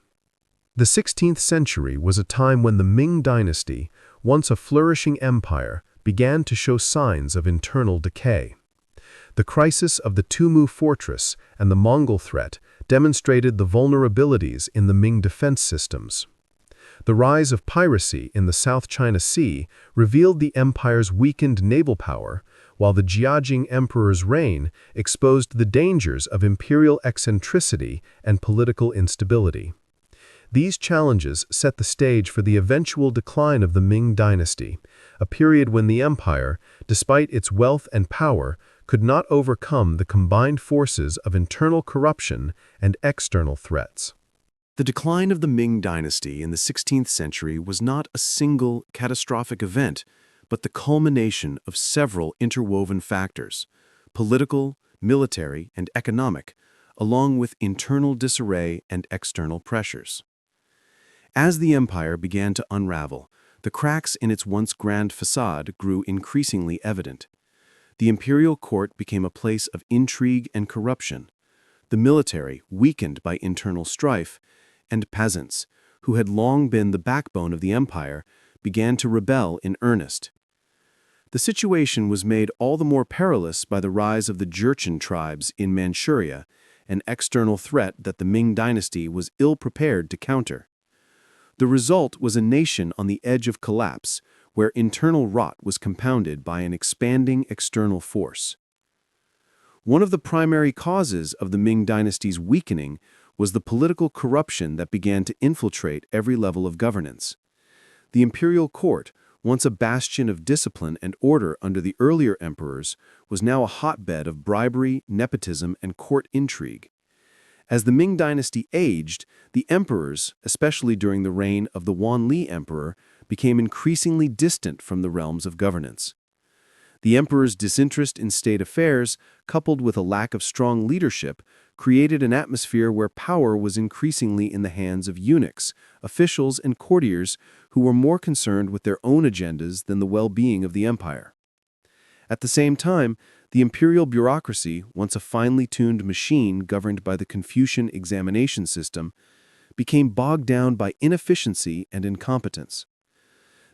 The 16th century was a time when the Ming Dynasty, once a flourishing empire, began to show signs of internal decay. The crisis of the Tumu fortress and the Mongol threat demonstrated the vulnerabilities in the Ming defense systems. The rise of piracy in the South China Sea revealed the empire's weakened naval power, while the Zheng Emperor's reign exposed the dangers of imperial eccentricity and political instability. These challenges set the stage for the eventual decline of the Ming Dynasty, a period when the empire, despite its wealth and power, could not overcome the combined forces of internal corruption and external threats. The decline of the Ming Dynasty in the 16th century was not a single catastrophic event, but the culmination of several interwoven factors: political, military, and economic, along with internal disarray and external pressures. As the empire began to unravel, the cracks in its once grand facade grew increasingly evident. The imperial court became a place of intrigue and corruption, the military weakened by internal strife, and peasants, who had long been the backbone of the empire, began to rebel in earnest. The situation was made all the more perilous by the rise of the Jurchen tribes in Manchuria, an external threat that the Ming Dynasty was ill-prepared to counter. The result was a nation on the edge of collapse, where internal rot was compounded by an expanding external force. One of the primary causes of the Ming Dynasty's weakening was the political corruption that began to infiltrate every level of governance. The imperial court, once a bastion of discipline and order under the earlier emperors, was now a hotbed of bribery, nepotism, and court intrigue. As the Ming Dynasty aged, the emperors, especially during the reign of the Yuan Emperor, became increasingly distant from the realms of governance. The emperor's disinterest in state affairs, coupled with a lack of strong leadership, created an atmosphere where power was increasingly in the hands of eunuchs, officials, and courtiers who were more concerned with their own agendas than the well-being of the empire. At the same time, the imperial bureaucracy, once a finely tuned machine governed by the Confucian examination system, became bogged down by inefficiency and incompetence.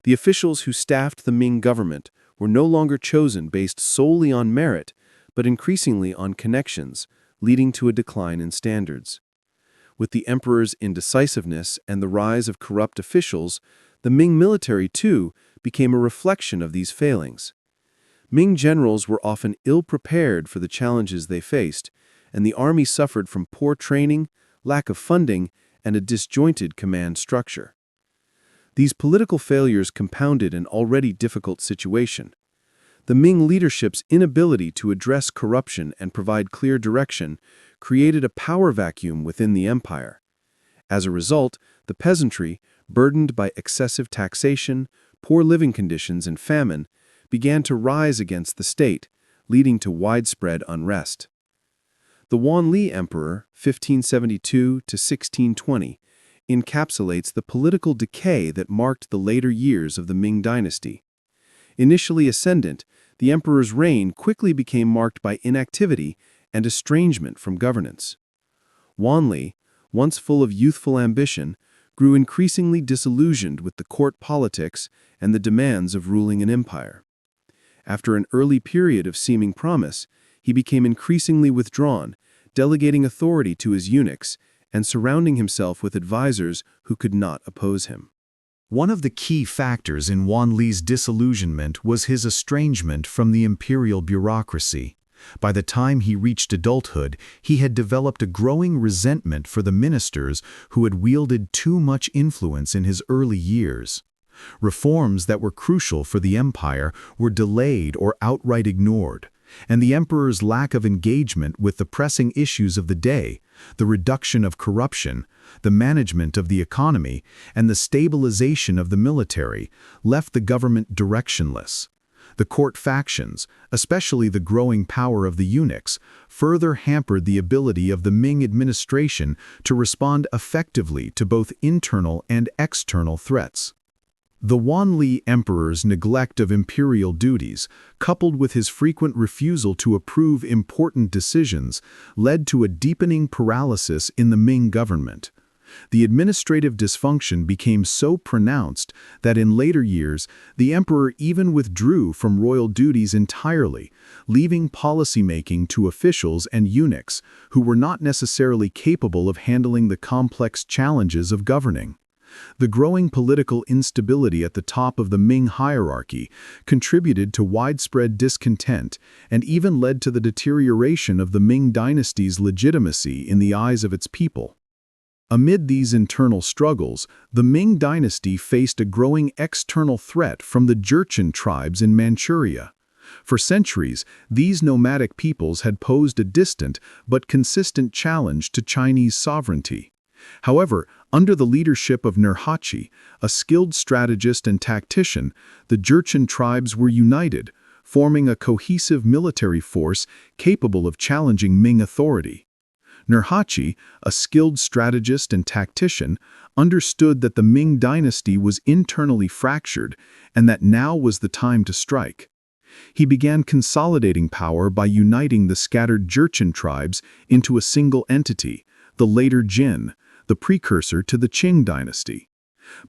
The officials who staffed the Ming government were no longer chosen based solely on merit, but increasingly on connections, leading to a decline in standards. With the emperor's indecisiveness and the rise of corrupt officials, the Ming military, too, became a reflection of these failings. Ming generals were often ill-prepared for the challenges they faced, and the army suffered from poor training, lack of funding, and a disjointed command structure. These political failures compounded an already difficult situation. The Ming leadership's inability to address corruption and provide clear direction created a power vacuum within the empire. As a result, the peasantry, burdened by excessive taxation, poor living conditions, and famine, began to rise against the state, leading to widespread unrest. The Yuan Emperor, 1572 to 1620, encapsulates the political decay that marked the later years of the Ming Dynasty. Initially ascendant, the emperor's reign quickly became marked by inactivity and estrangement from governance. Wanli, once full of youthful ambition, grew increasingly disillusioned with the court politics and the demands of ruling an empire. After an early period of seeming promise, he became increasingly withdrawn, delegating authority to his eunuchs and surrounding himself with advisors who could not oppose him. One of the key factors in Wanli's disillusionment was his estrangement from the imperial bureaucracy. By the time he reached adulthood, he had developed a growing resentment for the ministers who had wielded too much influence in his early years. Reforms that were crucial for the empire were delayed or outright ignored, and the emperor's lack of engagement with the pressing issues of the day, the reduction of corruption, the management of the economy, and the stabilization of the military, left the government directionless. The court factions, especially the growing power of the eunuchs, further hampered the ability of the Ming administration to respond effectively to both internal and external threats. The Wanli emperor's neglect of imperial duties, coupled with his frequent refusal to approve important decisions, led to a deepening paralysis in the Ming government. The administrative dysfunction became so pronounced that in later years, the emperor even withdrew from royal duties entirely, leaving policymaking to officials and eunuchs who were not necessarily capable of handling the complex challenges of governing. The growing political instability at the top of the Ming hierarchy contributed to widespread discontent and even led to the deterioration of the Ming dynasty's legitimacy in the eyes of its people. Amid these internal struggles, the Ming dynasty faced a growing external threat from the Jurchen tribes in Manchuria. For centuries, these nomadic peoples had posed a distant but consistent challenge to Chinese sovereignty. However, under the leadership of Nurhaci, a skilled strategist and tactician, the Jurchen tribes were united, forming a cohesive military force capable of challenging Ming authority. Nurhaci, a skilled strategist and tactician, understood that the Ming dynasty was internally fractured and that now was the time to strike. He began consolidating power by uniting the scattered Jurchen tribes into a single entity, the later Jin, the precursor to the Qing dynasty.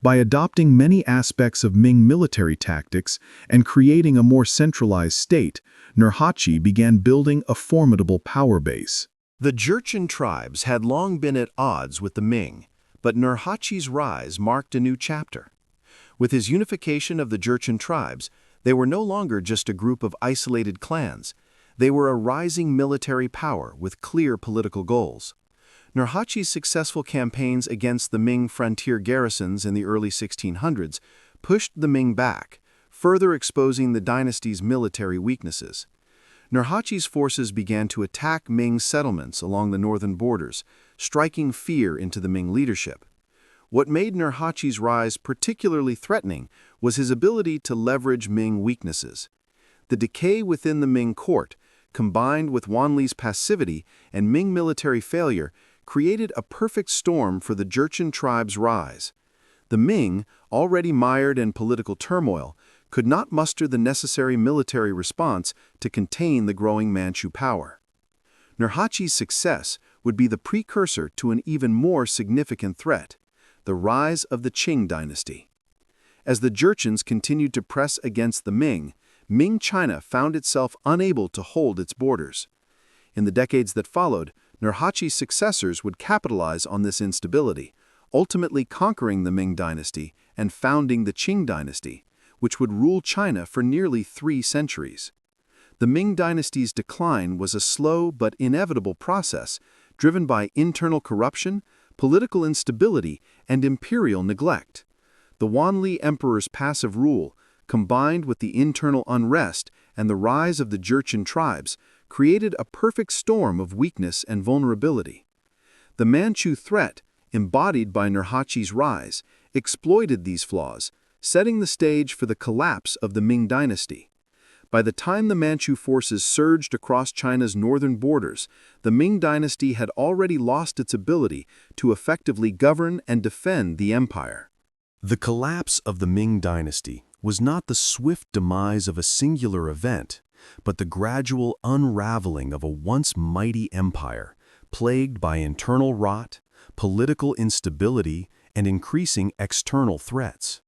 By adopting many aspects of Ming military tactics and creating a more centralized state, Nurhaci began building a formidable power base. The Jurchen tribes had long been at odds with the Ming, but Nurhaci's rise marked a new chapter. With his unification of the Jurchen tribes, they were no longer just a group of isolated clans. They were a rising military power with clear political goals. Nurhaci's successful campaigns against the Ming frontier garrisons in the early 1600s pushed the Ming back, further exposing the dynasty's military weaknesses. Nurhaci's forces began to attack Ming settlements along the northern borders, striking fear into the Ming leadership. What made Nurhaci's rise particularly threatening was his ability to leverage Ming weaknesses. The decay within the Ming court, combined with Wanli's passivity and Ming military failure, created a perfect storm for the Jurchen tribe's rise. The Ming, already mired in political turmoil, could not muster the necessary military response to contain the growing Manchu power. Nurhaci's success would be the precursor to an even more significant threat, the rise of the Qing dynasty. As the Jurchens continued to press against the Ming, Ming China found itself unable to hold its borders. In the decades that followed, Nurhaci's successors would capitalize on this instability, ultimately conquering the Ming dynasty and founding the Qing dynasty, which would rule China for nearly 3 centuries. The Ming dynasty's decline was a slow but inevitable process, driven by internal corruption, political instability, and imperial neglect. The Wanli Emperor's passive rule, combined with the internal unrest and the rise of the Jurchen tribes, created a perfect storm of weakness and vulnerability. The Manchu threat, embodied by Nurhaci's rise, exploited these flaws, setting the stage for the collapse of the Ming dynasty. By the time the Manchu forces surged across China's northern borders, the Ming dynasty had already lost its ability to effectively govern and defend the empire. The collapse of the Ming dynasty was not the swift demise of a singular event. but the gradual unraveling of a once mighty empire, plagued by internal rot, political instability, and increasing external threats.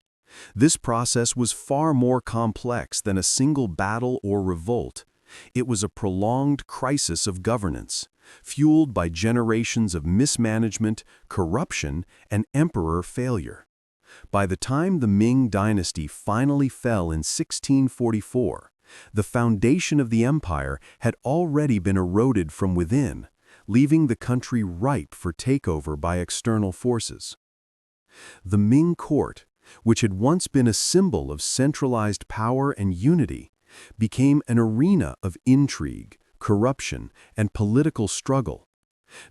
This process was far more complex than a single battle or revolt. It was a prolonged crisis of governance, fueled by generations of mismanagement, corruption, and emperor failure. By the time the Ming Dynasty finally fell in 1644, the foundation of the empire had already been eroded from within, leaving the country ripe for takeover by external forces. The Ming court, which had once been a symbol of centralized power and unity, became an arena of intrigue, corruption, and political struggle.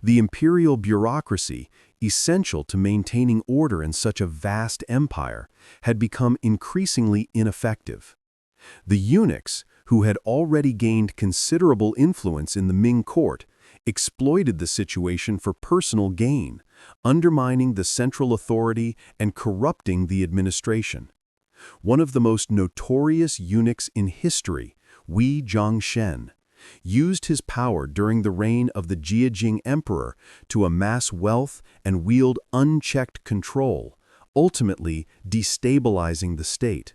The imperial bureaucracy, essential to maintaining order in such a vast empire, had become increasingly ineffective. The eunuchs, who had already gained considerable influence in the Ming court, exploited the situation for personal gain, undermining the central authority and corrupting the administration. One of the most notorious eunuchs in history, Wei Zhongshen, used his power during the reign of the Qing Emperor to amass wealth and wield unchecked control, ultimately destabilizing the state.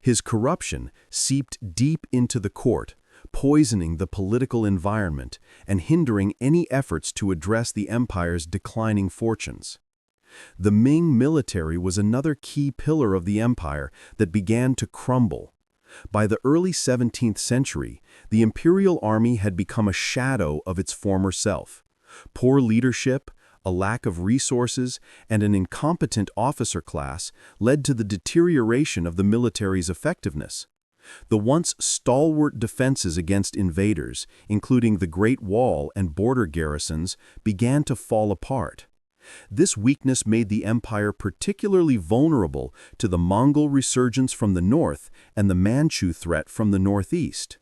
His corruption seeped deep into the court, poisoning the political environment and hindering any efforts to address the empire's declining fortunes. The Ming military was another key pillar of the empire that began to crumble. By the early 17th century, the imperial army had become a shadow of its former self. Poor leadership, a lack of resources, and an incompetent officer class led to the deterioration of the military's effectiveness. The once stalwart defenses against invaders, including the Great Wall and border garrisons, began to fall apart. This weakness made the empire particularly vulnerable to the Mongol resurgence from the north and the Manchu threat from the northeast.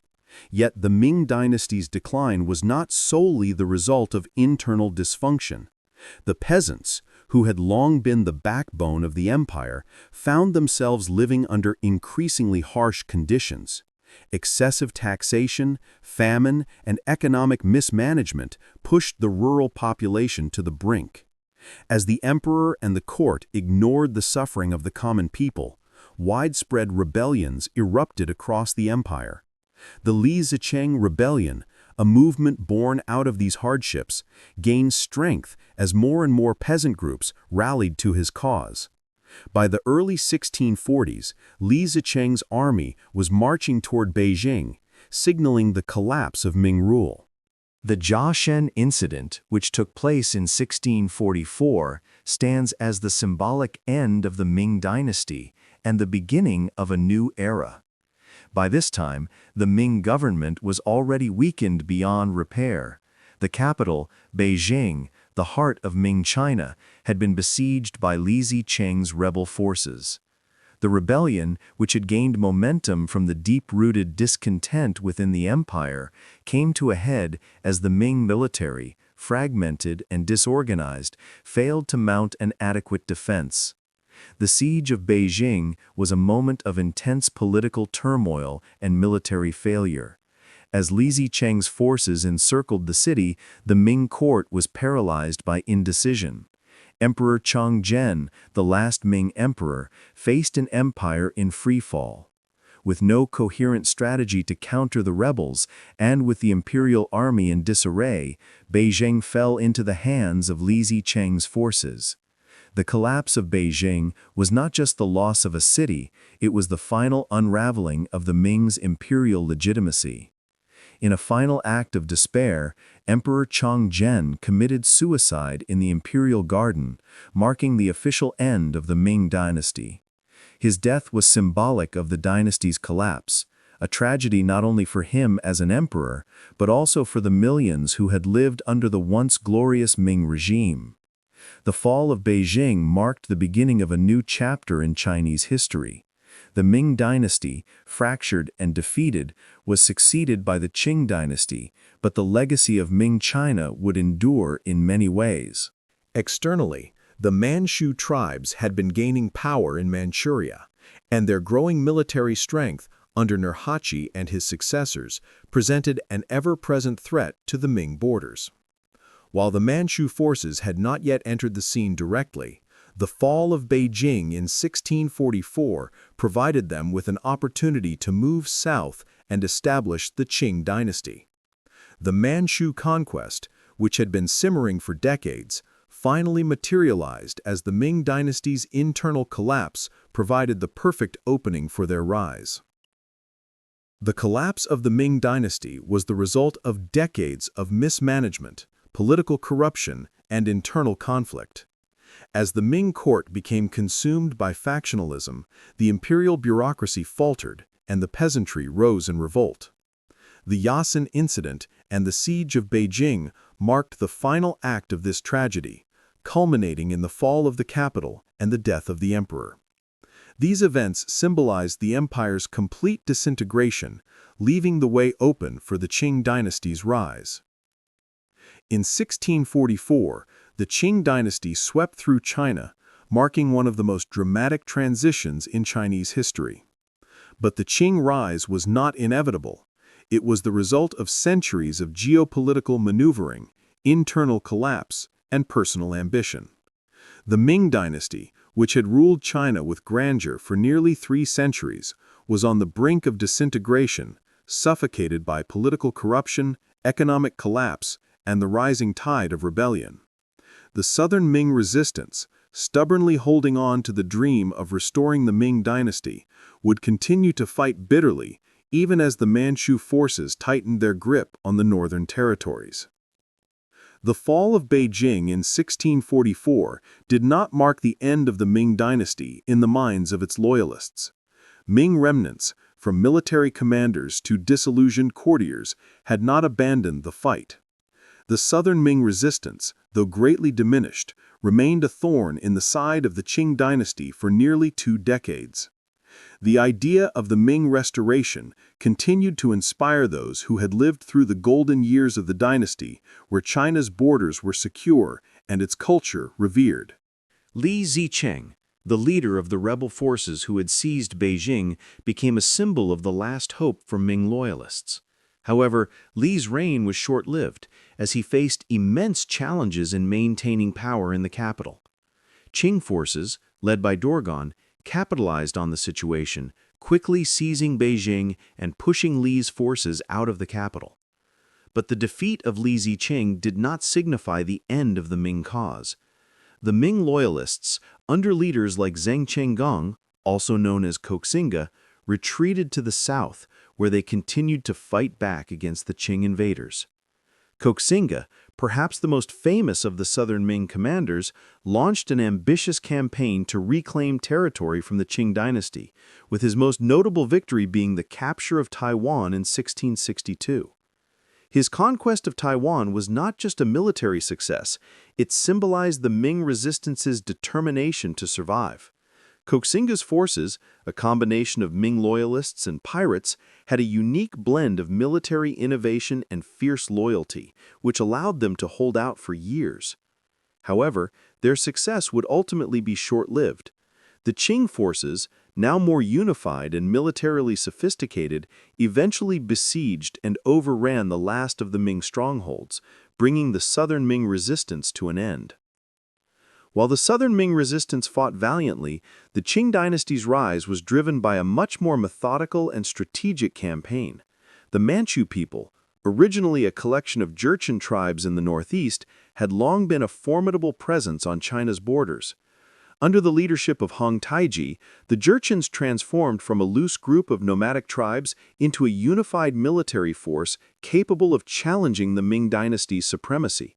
Yet the Ming dynasty's decline was not solely the result of internal dysfunction. The peasants, who had long been the backbone of the empire, found themselves living under increasingly harsh conditions. Excessive taxation, famine, and economic mismanagement pushed the rural population to the brink. As the emperor and the court ignored the suffering of the common people, widespread rebellions erupted across the empire. The Li Zicheng Rebellion, a movement born out of these hardships, gained strength as more and more peasant groups rallied to his cause. By the early 1640s, Li Zicheng's army was marching toward Beijing, signaling the collapse of Ming rule. The Jiashen incident, which took place in 1644, stands as the symbolic end of the Ming dynasty and the beginning of a new era. By this time, the Ming government was already weakened beyond repair. The capital, Beijing, the heart of Ming China, had been besieged by Li Zicheng's rebel forces. The rebellion, which had gained momentum from the deep-rooted discontent within the empire, came to a head as the Ming military, fragmented and disorganized, failed to mount an adequate defense. The siege of Beijing was a moment of intense political turmoil and military failure. As Li Zicheng's forces encircled the city, the Ming court was paralyzed by indecision. Emperor Chongzhen, the last Ming emperor, faced an empire in freefall. With no coherent strategy to counter the rebels, and with the imperial army in disarray, Beijing fell into the hands of Li Zicheng's forces. The collapse of Beijing was not just the loss of a city, it was the final unraveling of the Ming's imperial legitimacy. In a final act of despair, Emperor Chongzhen committed suicide in the imperial garden, marking the official end of the Ming dynasty. His death was symbolic of the dynasty's collapse, a tragedy not only for him as an emperor, but also for the millions who had lived under the once glorious Ming regime. The fall of Beijing marked the beginning of a new chapter in Chinese history. The Ming dynasty, fractured and defeated, was succeeded by the Qing dynasty, but the legacy of Ming China would endure in many ways. Externally, the Manchu tribes had been gaining power in Manchuria, and their growing military strength under Nurhaci and his successors, presented an ever-present threat to the Ming borders. While the Manchu forces had not yet entered the scene directly, the fall of Beijing in 1644 provided them with an opportunity to move south and establish the Qing dynasty. The Manchu conquest, which had been simmering for decades, finally materialized as the Ming dynasty's internal collapse provided the perfect opening for their rise. The collapse of the Ming dynasty was the result of decades of mismanagement, political corruption, and internal conflict. As the Ming court became consumed by factionalism, the imperial bureaucracy faltered, and the peasantry rose in revolt. The Yasen incident and the siege of Beijing marked the final act of this tragedy, culminating in the fall of the capital and the death of the emperor. These events symbolized the empire's complete disintegration, leaving the way open for the Qing dynasty's rise. In 1644, the Qing dynasty swept through China, marking one of the most dramatic transitions in Chinese history. But the Qing rise was not inevitable. It was the result of centuries of geopolitical maneuvering, internal collapse, and personal ambition. The Ming dynasty, which had ruled China with grandeur for nearly 3 centuries, was on the brink of disintegration, suffocated by political corruption, economic collapse, and the rising tide of rebellion. The southern Ming resistance, stubbornly holding on to the dream of restoring the Ming dynasty, would continue to fight bitterly, even as the Manchu forces tightened their grip on the northern territories. The fall of Beijing in 1644 did not mark the end of the Ming dynasty in the minds of its loyalists. Ming remnants, from military commanders to disillusioned courtiers, had not abandoned the fight. The southern Ming resistance, though greatly diminished, remained a thorn in the side of the Qing dynasty for nearly 2 decades. The idea of the Ming restoration continued to inspire those who had lived through the golden years of the dynasty, where China's borders were secure and its culture revered. Li Zicheng, the leader of the rebel forces who had seized Beijing, became a symbol of the last hope for Ming loyalists. However, Li's reign was short-lived, as he faced immense challenges in maintaining power in the capital. Qing forces, led by Dorgan, capitalized on the situation, quickly seizing Beijing and pushing Li's forces out of the capital. But the defeat of Li Zicheng did not signify the end of the Ming cause. The Ming loyalists, under leaders like Zheng He, also known as Koxinga, retreated to the south, where they continued to fight back against the Qing invaders. Koxinga, perhaps the most famous of the southern Ming commanders, launched an ambitious campaign to reclaim territory from the Qing dynasty, with his most notable victory being the capture of Taiwan in 1662. His conquest of Taiwan was not just a military success, it symbolized the Ming resistance's determination to survive. Koxinga's forces, a combination of Ming loyalists and pirates, had a unique blend of military innovation and fierce loyalty, which allowed them to hold out for years. However, their success would ultimately be short-lived. The Qing forces, now more unified and militarily sophisticated, eventually besieged and overran the last of the Ming strongholds, bringing the southern Ming resistance to an end. While the southern Ming resistance fought valiantly, the Qing dynasty's rise was driven by a much more methodical and strategic campaign. The Manchu people, originally a collection of Jurchen tribes in the northeast, had long been a formidable presence on China's borders. Under the leadership of Hong Taiji, the Jurchens transformed from a loose group of nomadic tribes into a unified military force capable of challenging the Ming dynasty's supremacy.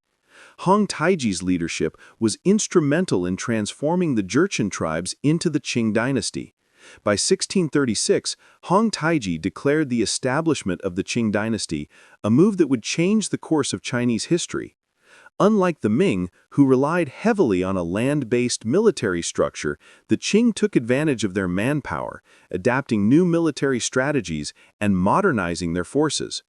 Hong Taiji's leadership was instrumental in transforming the Jurchen tribes into the Qing dynasty. By 1636, Hong Taiji declared the establishment of the Qing dynasty, a move that would change the course of Chinese history. Unlike the Ming, who relied heavily on a land-based military structure, the Qing took advantage of their manpower, adapting new military strategies and modernizing their forces.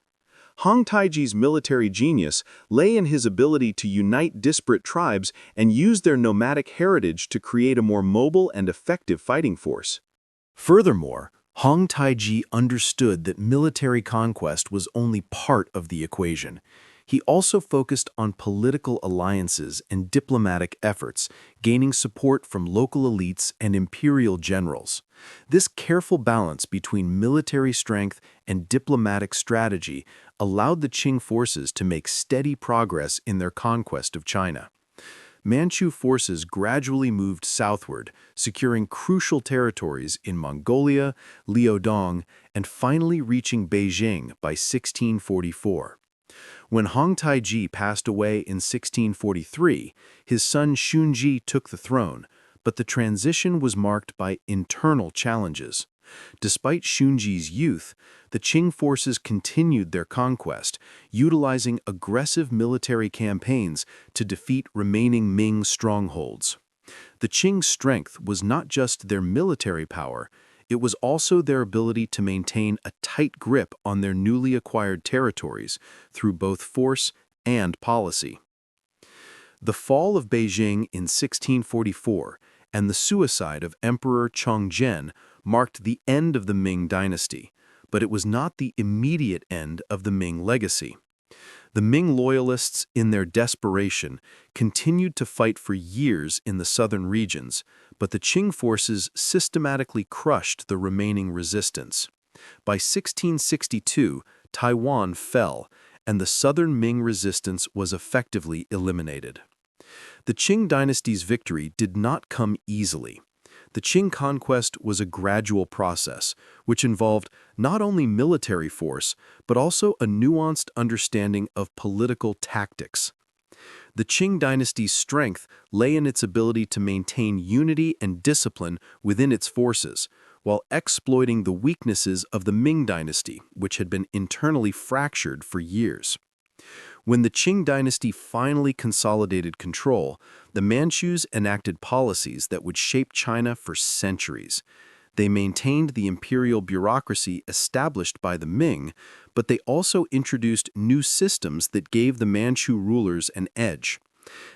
Hong Taiji's military genius lay in his ability to unite disparate tribes and use their nomadic heritage to create a more mobile and effective fighting force. Furthermore, Hong Taiji understood that military conquest was only part of the equation. He also focused on political alliances and diplomatic efforts, gaining support from local elites and imperial generals. This careful balance between military strength and diplomatic strategy allowed the Qing forces to make steady progress in their conquest of China. Manchu forces gradually moved southward, securing crucial territories in Mongolia, Liaodong, and finally reaching Beijing by 1644. When Hong Taiji passed away in 1643, his son Shunji took the throne, but the transition was marked by internal challenges. Despite Shunji's youth, the Qing forces continued their conquest, utilizing aggressive military campaigns to defeat remaining Ming strongholds. The Qing's strength was not just their military power, it was also their ability to maintain a tight grip on their newly acquired territories through both force and policy. The fall of Beijing in 1644 and the suicide of Emperor Chongzhen marked the end of the Ming Dynasty, but it was not the immediate end of the Ming legacy. The Ming loyalists, in their desperation, continued to fight for years in the southern regions, but the Qing forces systematically crushed the remaining resistance. By 1662, Taiwan fell, and the southern Ming resistance was effectively eliminated. The Qing dynasty's victory did not come easily. The Qing conquest was a gradual process, which involved not only military force, but also a nuanced understanding of political tactics. The Qing dynasty's strength lay in its ability to maintain unity and discipline within its forces, while exploiting the weaknesses of the Ming dynasty, which had been internally fractured for years. When the Qing dynasty finally consolidated control, the Manchus enacted policies that would shape China for centuries. They maintained the imperial bureaucracy established by the Ming, but they also introduced new systems that gave the Manchu rulers an edge.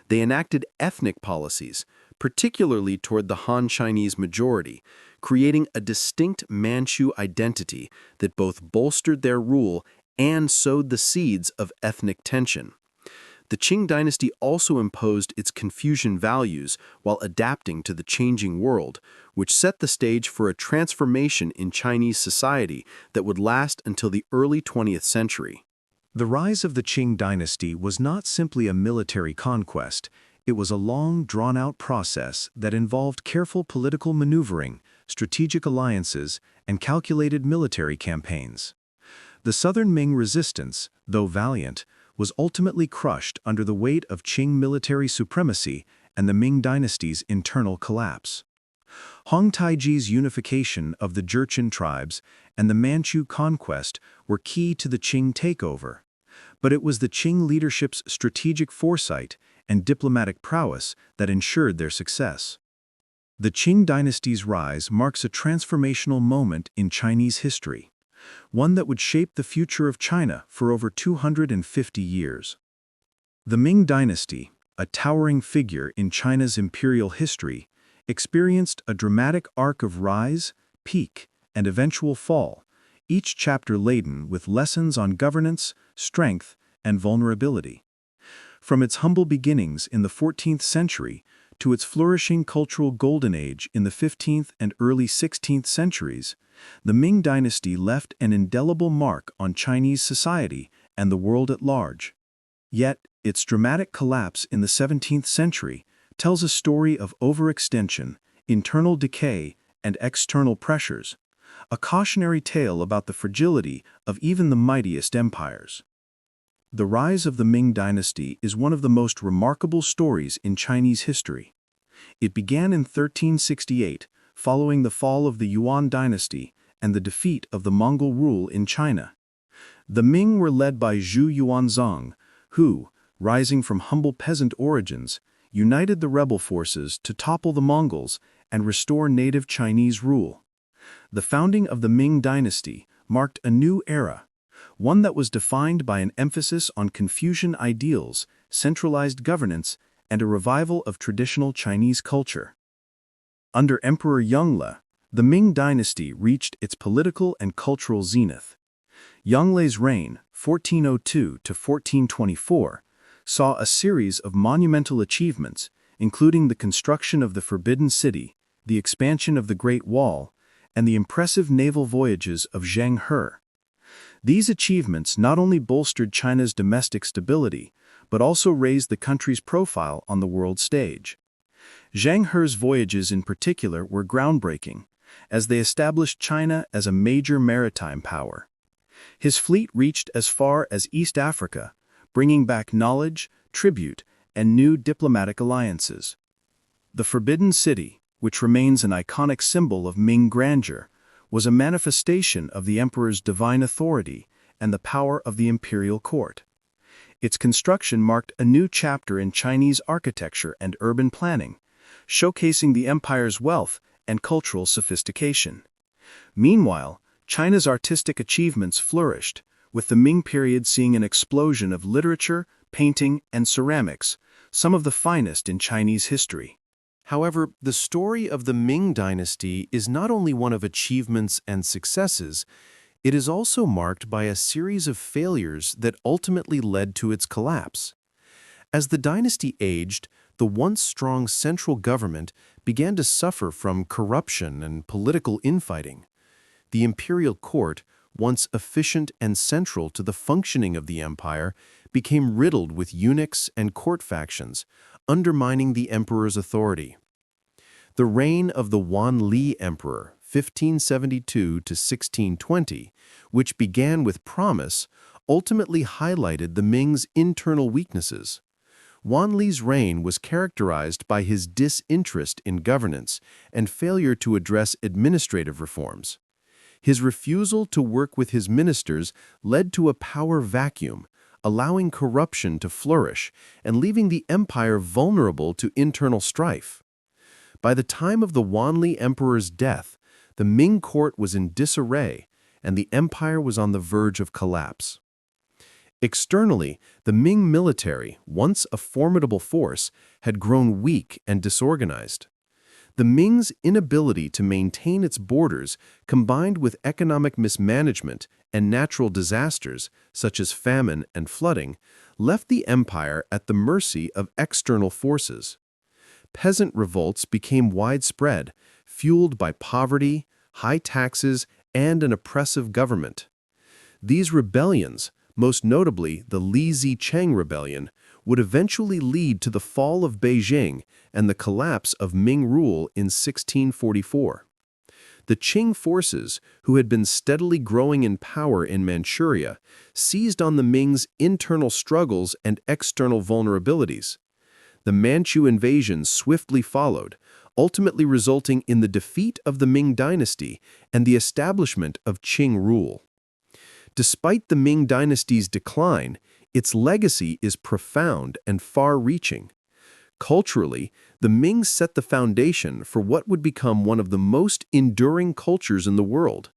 They enacted ethnic policies, particularly toward the Han Chinese majority, creating a distinct Manchu identity that both bolstered their rule and sowed the seeds of ethnic tension. The Qing dynasty also imposed its Confucian values while adapting to the changing world, which set the stage for a transformation in Chinese society that would last until the early 20th century. The rise of the Qing dynasty was not simply a military conquest. It was a long, drawn-out process that involved careful political maneuvering, strategic alliances, and calculated military campaigns. The southern Ming resistance, though valiant, was ultimately crushed under the weight of Qing military supremacy and the Ming dynasty's internal collapse. Hong Taiji's unification of the Jurchen tribes and the Manchu conquest were key to the Qing takeover, but it was the Qing leadership's strategic foresight and diplomatic prowess that ensured their success. The Qing dynasty's rise marks a transformational moment in Chinese history, one that would shape the future of China for over 250 years. The Ming Dynasty, a towering figure in China's imperial history, experienced a dramatic arc of rise, peak, and eventual fall, each chapter laden with lessons on governance, strength, and vulnerability. From its humble beginnings in the 14th century to its flourishing cultural golden age in the 15th and early 16th centuries, the Ming Dynasty left an indelible mark on Chinese society and the world at large. Yet, its dramatic collapse in the 17th century tells a story of overextension, internal decay, and external pressures, a cautionary tale about the fragility of even the mightiest empires. The rise of the Ming Dynasty is one of the most remarkable stories in Chinese history. It began in 1368, following the fall of the Yuan Dynasty and the defeat of the Mongol rule in China. The Ming were led by Zhu Yuanzhang, who, rising from humble peasant origins, united the rebel forces to topple the Mongols and restore native Chinese rule. The founding of the Ming Dynasty marked a new era, one that was defined by an emphasis on Confucian ideals, centralized governance, and a revival of traditional Chinese culture. Under Emperor Yongle, The Ming Dynasty reached its political and cultural zenith. Yang Lei's reign, 1402 to 1424, saw a series of monumental achievements, including the construction of the Forbidden City, the expansion of the Great Wall, and the impressive naval voyages of Zheng He. These achievements not only bolstered China's domestic stability, but also raised the country's profile on the world stage. Zheng He's voyages in particular were groundbreaking, as they established China as a major maritime power. His fleet reached as far as East Africa, bringing back knowledge, tribute, and new diplomatic alliances. The Forbidden City, which remains an iconic symbol of Ming grandeur, was a manifestation of the emperor's divine authority and the power of the imperial court. Its construction marked a new chapter in Chinese architecture and urban planning, showcasing the empire's wealth and cultural sophistication. Meanwhile, China's artistic achievements flourished, with the Ming period seeing an explosion of literature, painting, and ceramics, some of the finest in Chinese history. However, the story of the Ming Dynasty is not only one of achievements and successes, it is also marked by a series of failures that ultimately led to its collapse. As the dynasty aged, the once strong central government began to suffer from corruption and political infighting. The imperial court, once efficient and central to the functioning of the empire, became riddled with eunuchs and court factions, undermining the emperor's authority. The reign of the Yuan Emperor, 1572 to 1620, which began with promise, ultimately highlighted the Ming's internal weaknesses. Yuan's reign was characterized by his disinterest in governance and failure to address administrative reforms. His refusal to work with his ministers led to a power vacuum, allowing corruption to flourish and leaving the empire vulnerable to internal strife. By the time of the Yuan Emperor's death, the Ming court was in disarray, and the empire was on the verge of collapse. Externally, the Ming military, once a formidable force, had grown weak and disorganized. The Ming's inability to maintain its borders, combined with economic mismanagement and natural disasters, such as famine and flooding, left the empire at the mercy of external forces. Peasant revolts became widespread, fueled by poverty, high taxes, and an oppressive government. These rebellions, most notably the Li Zicheng Rebellion, would eventually lead to the fall of Beijing and the collapse of Ming rule in 1644. The Qing forces, who had been steadily growing in power in Manchuria, seized on the Ming's internal struggles and external vulnerabilities. The Manchu invasion swiftly followed, ultimately resulting in the defeat of the Ming Dynasty and the establishment of Qing rule. Despite the Ming Dynasty's decline, its legacy is profound and far-reaching. Culturally, the Ming set the foundation for what would become one of the most enduring cultures in the world.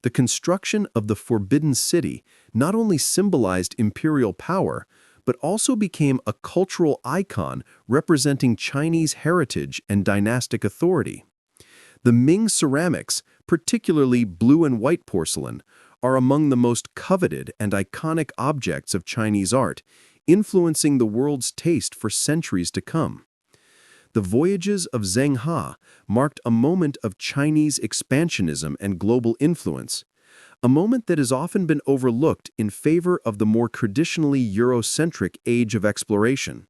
The construction of the Forbidden City not only symbolized imperial power, but also became a cultural icon representing Chinese heritage and dynastic authority. The Ming ceramics, particularly blue and white porcelain, are among the most coveted and iconic objects of Chinese art, influencing the world's taste for centuries to come. The voyages of Zheng He marked a moment of Chinese expansionism and global influence, a moment that has often been overlooked in favor of the more traditionally Eurocentric age of exploration.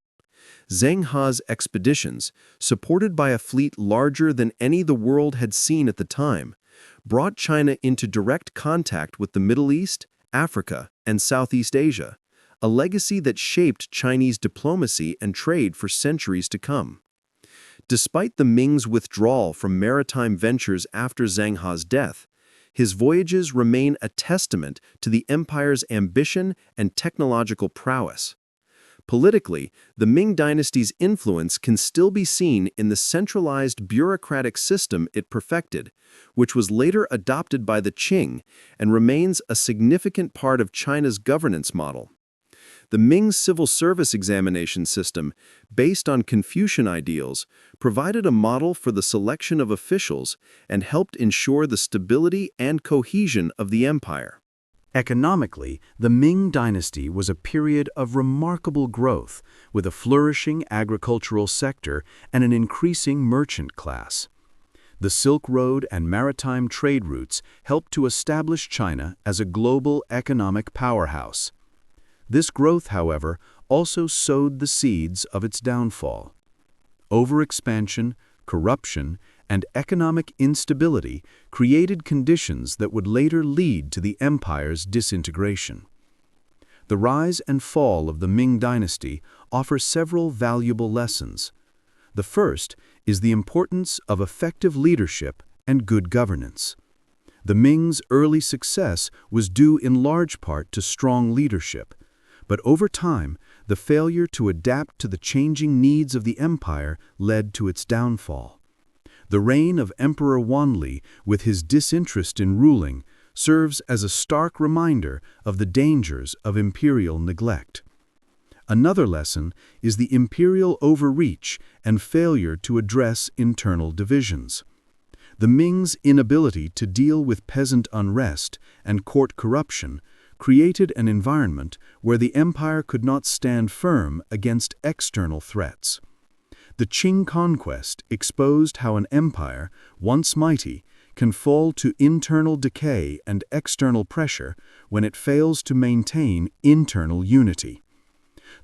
Zheng He's expeditions, supported by a fleet larger than any the world had seen at the time, brought China into direct contact with the Middle East, Africa, and Southeast Asia, a legacy that shaped Chinese diplomacy and trade for centuries to come. Despite the Ming's withdrawal from maritime ventures after Zheng He's death, his voyages remain a testament to the empire's ambition and technological prowess. Politically, the Ming Dynasty's influence can still be seen in the centralized bureaucratic system it perfected, which was later adopted by the Qing and remains a significant part of China's governance model. The Ming's civil service examination system, based on Confucian ideals, provided a model for the selection of officials and helped ensure the stability and cohesion of the empire. Economically, the Ming Dynasty was a period of remarkable growth, with a flourishing agricultural sector and an increasing merchant class. The Silk Road and maritime trade routes helped to establish China as a global economic powerhouse. This growth, however, also sowed the seeds of its downfall. Overexpansion, corruption, and economic instability created conditions that would later lead to the empire's disintegration. The rise and fall of the Ming Dynasty offer several valuable lessons. The first is the importance of effective leadership and good governance. The Ming's early success was due in large part to strong leadership, but over time, the failure to adapt to the changing needs of the empire led to its downfall. The reign of Emperor Wanli, with his disinterest in ruling, serves as a stark reminder of the dangers of imperial neglect. Another lesson is the imperial overreach and failure to address internal divisions. The Ming's inability to deal with peasant unrest and court corruption created an environment where the empire could not stand firm against external threats. The Qing conquest exposed how an empire, once mighty, can fall to internal decay and external pressure when it fails to maintain internal unity.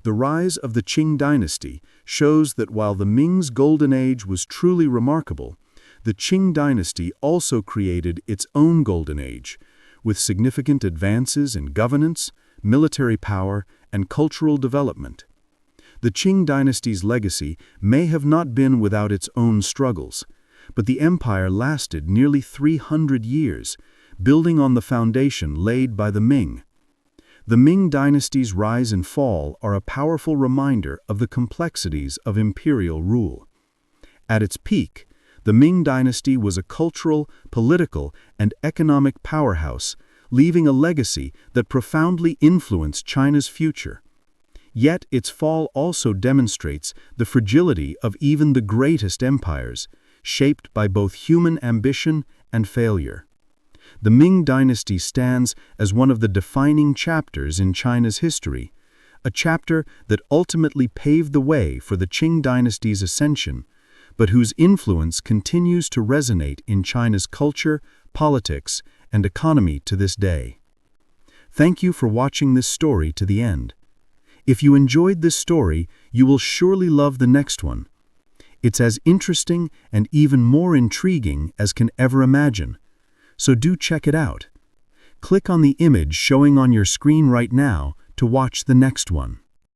The rise of the Qing dynasty shows that while the Ming's golden age was truly remarkable, the Qing dynasty also created its own golden age, with significant advances in governance, military power, and cultural development. The Qing dynasty's legacy may have not been without its own struggles, but the empire lasted nearly 300 years, building on the foundation laid by the Ming. The Ming dynasty's rise and fall are a powerful reminder of the complexities of imperial rule. At its peak, the Ming dynasty was a cultural, political, and economic powerhouse, leaving a legacy that profoundly influenced China's future. Yet its fall also demonstrates the fragility of even the greatest empires, shaped by both human ambition and failure. The Ming dynasty stands as one of the defining chapters in China's history, a chapter that ultimately paved the way for the Qing dynasty's ascension, but whose influence continues to resonate in China's culture, politics, and economy to this day. Thank you for watching this story to the end. If you enjoyed this story, you will surely love the next one. It's as interesting and even more intriguing as can ever imagine, so do check it out. Click on the image showing on your screen right now to watch the next one.